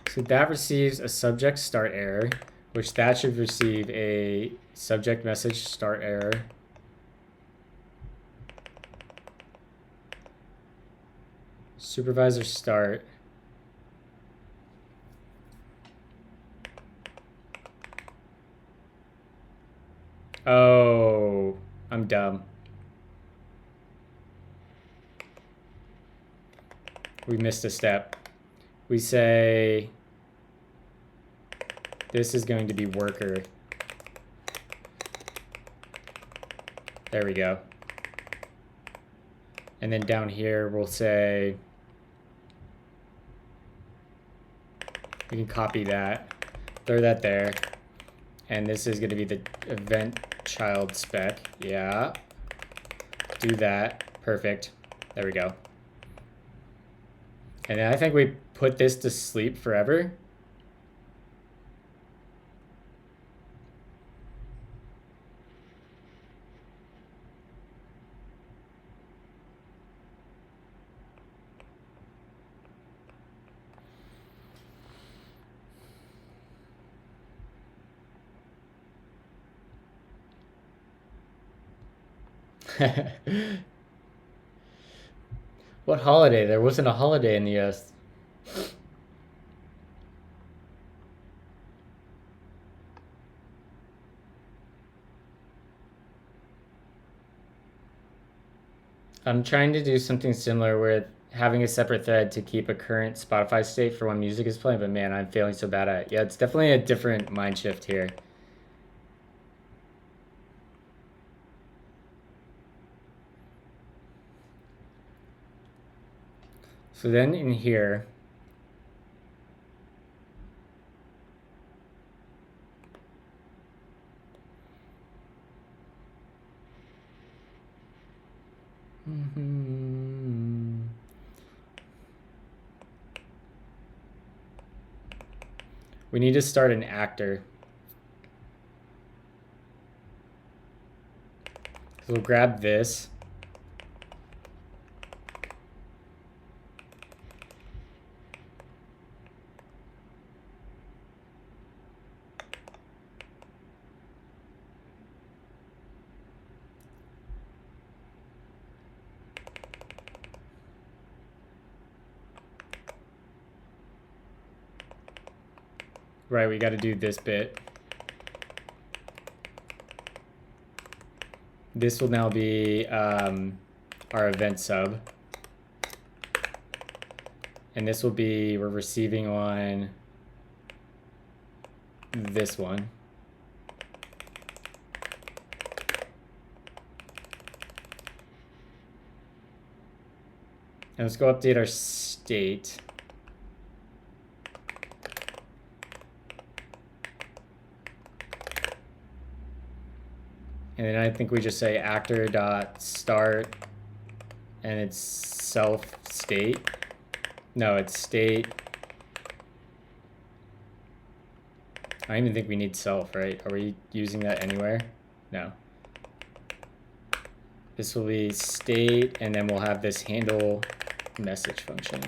So that receives a subject start error, which that should receive a subject message start error. Supervisor start. Oh, I'm dumb. We missed a step. We say this is going to be worker. There we go. And then down here we'll say, we can copy that, throw that there. And this is going to be the event child spec. Yeah. Do that. Perfect. There we go. And then I think we put this to sleep forever. What holiday? There wasn't a holiday in the US. I'm trying to do something similar with having a separate thread to keep a current Spotify state for when music is playing, but man, I'm failing so bad at it. Yeah, it's definitely a different mind shift here. So then in here, we need to start an actor. So we'll grab this. Right, we got to do this bit. This will now be our event sub. And this will be, we're receiving on this one. And let's go update our state. And then I think we just say actor.start and it's self state. No, it's state. I don't even think we need self, right? Are we using that anywhere? No. This will be state, and then we'll have this handle message function.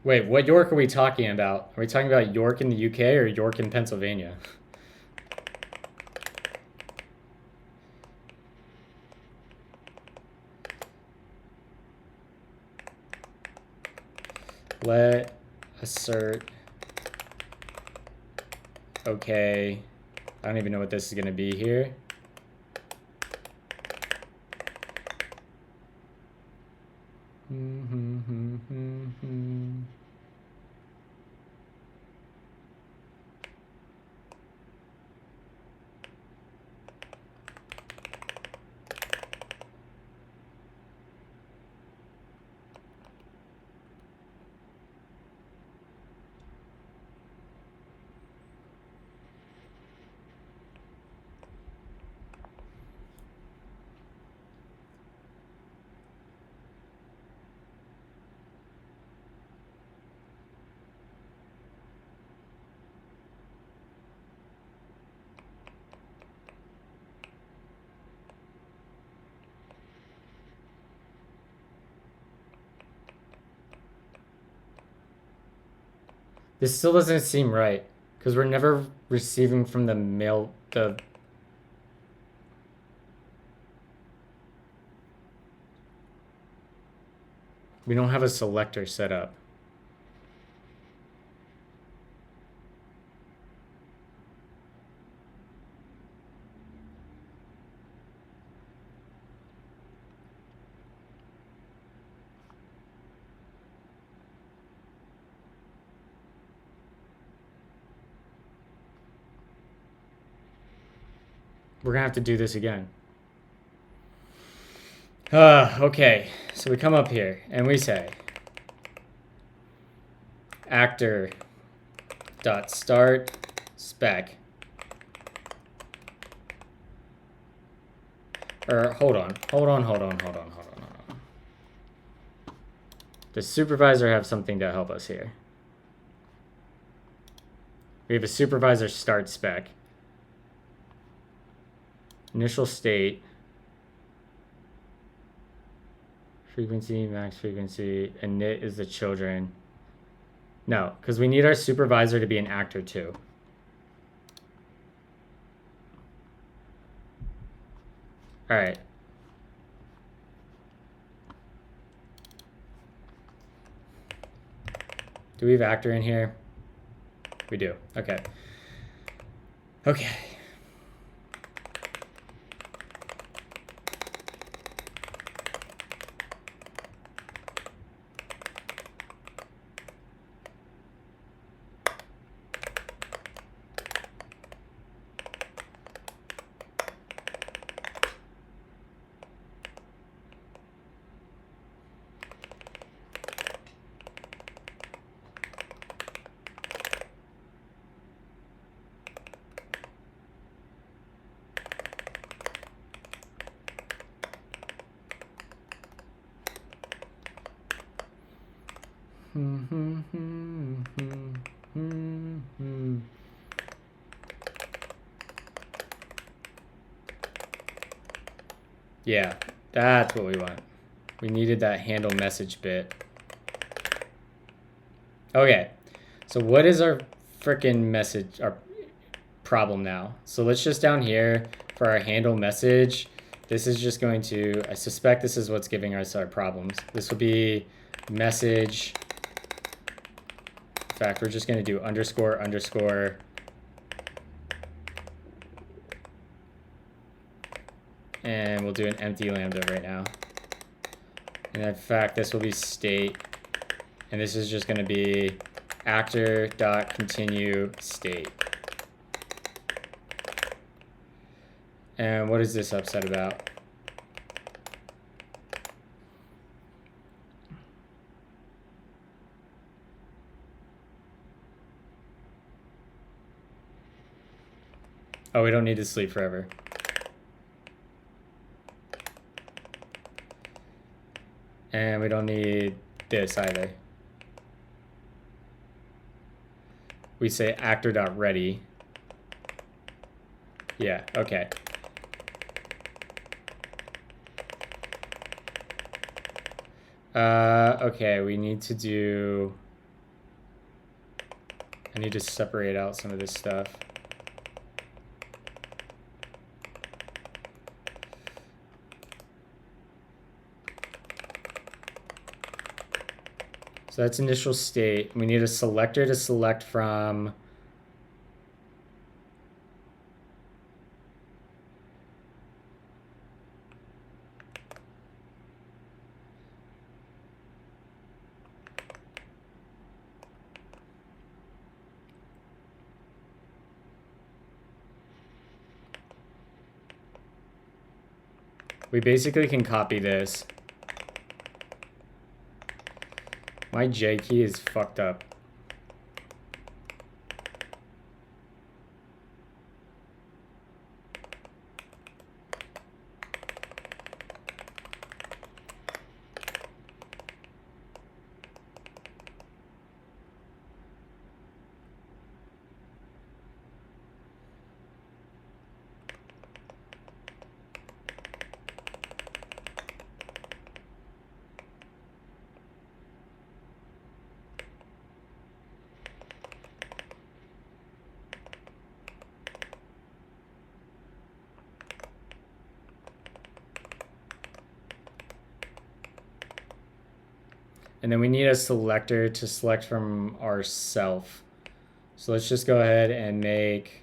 Wait, what York are we talking about? Are we talking about York in the UK or York in Pennsylvania? let assert. Okay. I don't even know what this is going to be here. This still doesn't seem right, because we're never receiving from the mail, we don't have a selector set up. We're gonna have to do this again. Okay, so we come up here and we say actor dot start spec. Or hold on. Does supervisor have something to help us here? We have a supervisor start spec. Initial state. Frequency, max frequency, init is the children. No, because we need our supervisor to be an actor too. All right. Do we have actor in here? We do. Okay. Okay. Yeah, that's what we want. We needed that handle message bit. Okay, so what is our freaking message, our problem now? So let's just down here for our handle message. This is just going to, I suspect this is what's giving us our problems. This will be message. In fact, we're just going to do underscore underscore. And we'll do an empty lambda right now. And in fact, this will be state. And this is just going to be actor.continue state. And what is this upset about? Oh, we don't need to sleep forever. And we don't need this either. We say actor.ready. Yeah, okay. Okay, we need to do... I need to separate out some of this stuff. So that's initial state. We need a selector to select from. We basically can copy this. My J key is fucked up. And then we need a selector to select from ourself. So let's just go ahead and make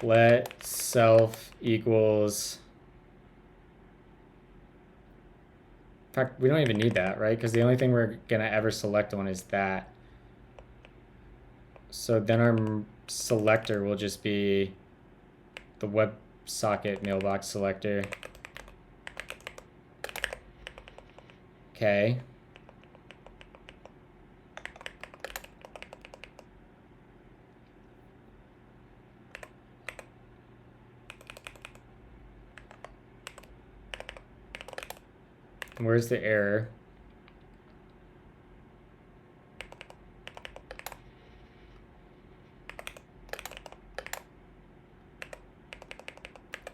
let self equals. In fact, we don't even need that, right? Because the only thing we're going to ever select on is that. So then our selector will just be the WebSocket mailbox selector. Okay. Where's the error?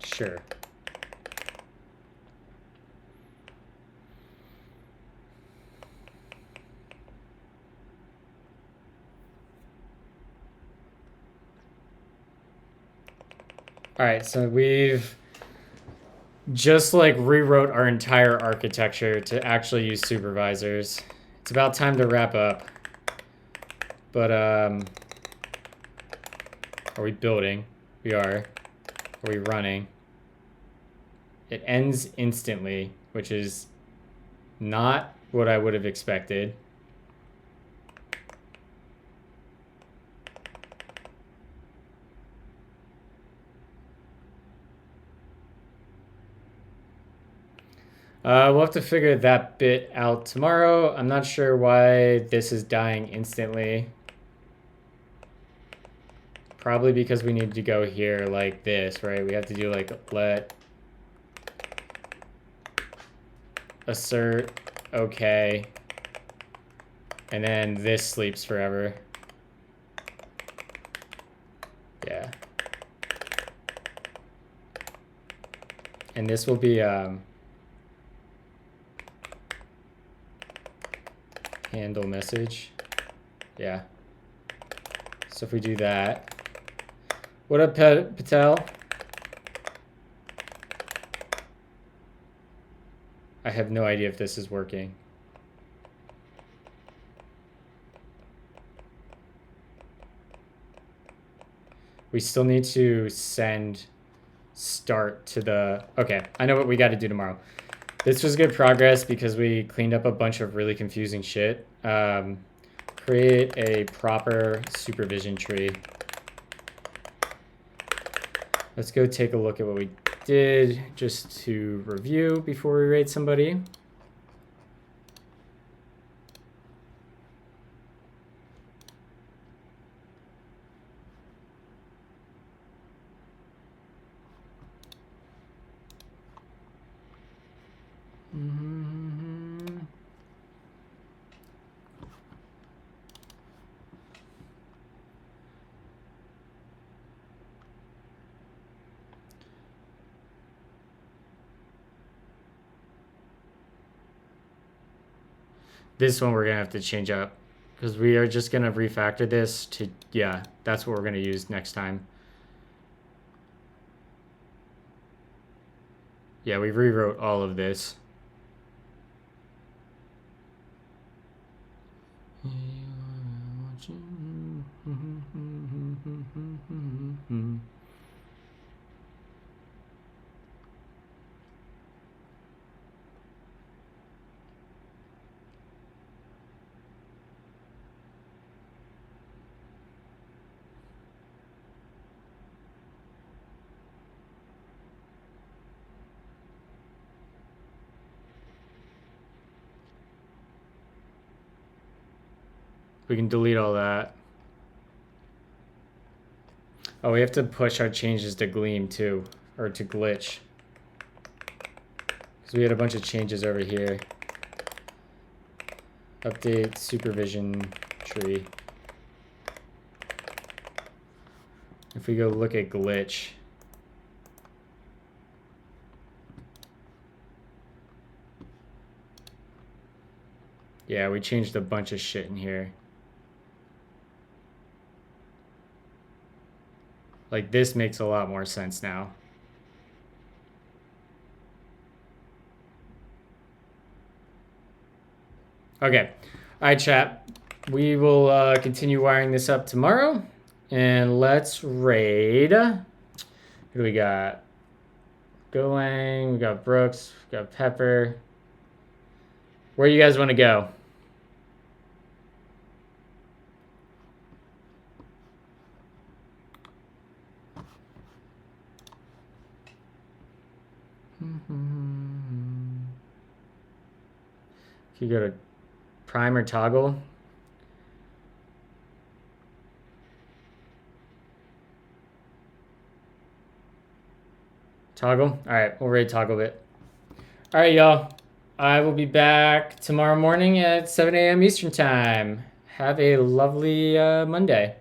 Sure. All right, so we've just like rewrote our entire architecture to actually use supervisors. It's about time to wrap up. But are we building? We are. Are we running? It ends instantly, which is not what I would have expected. We'll have to figure that bit out tomorrow. I'm not sure why this is dying instantly. Probably because we need to go here like this, right? We have to do like let assert okay, and then this sleeps forever. Yeah. And this will be handle message. Yeah. So if we do that. What up, Patel? I have no idea if this is working. We still need to send start to the... Okay, I know what we got to do tomorrow. This was good progress because we cleaned up a bunch of really confusing shit. Create a proper supervision tree. Let's go take a look at what we did just to review before we rate somebody. This one we're going to have to change up because we are just going to refactor this to, yeah, that's what we're going to use next time. Yeah, we rewrote all of this. We can delete all that. Oh, we have to push our changes to Gleam too, or to Glitch. Because we had a bunch of changes over here. Update supervision tree. If we go look at Glitch. Yeah, we changed a bunch of shit in here. Like, this makes a lot more sense now. Okay. All right, chat. We will continue wiring this up tomorrow. And let's raid. Who do we got? Golang, we got Brooks, we got Pepper. Where do you guys want to go? You go to prime or toggle. Toggle? All right, we'll raid toggle it. All right, y'all. I will be back tomorrow morning at 7 a.m. Eastern time. Have a lovely Monday.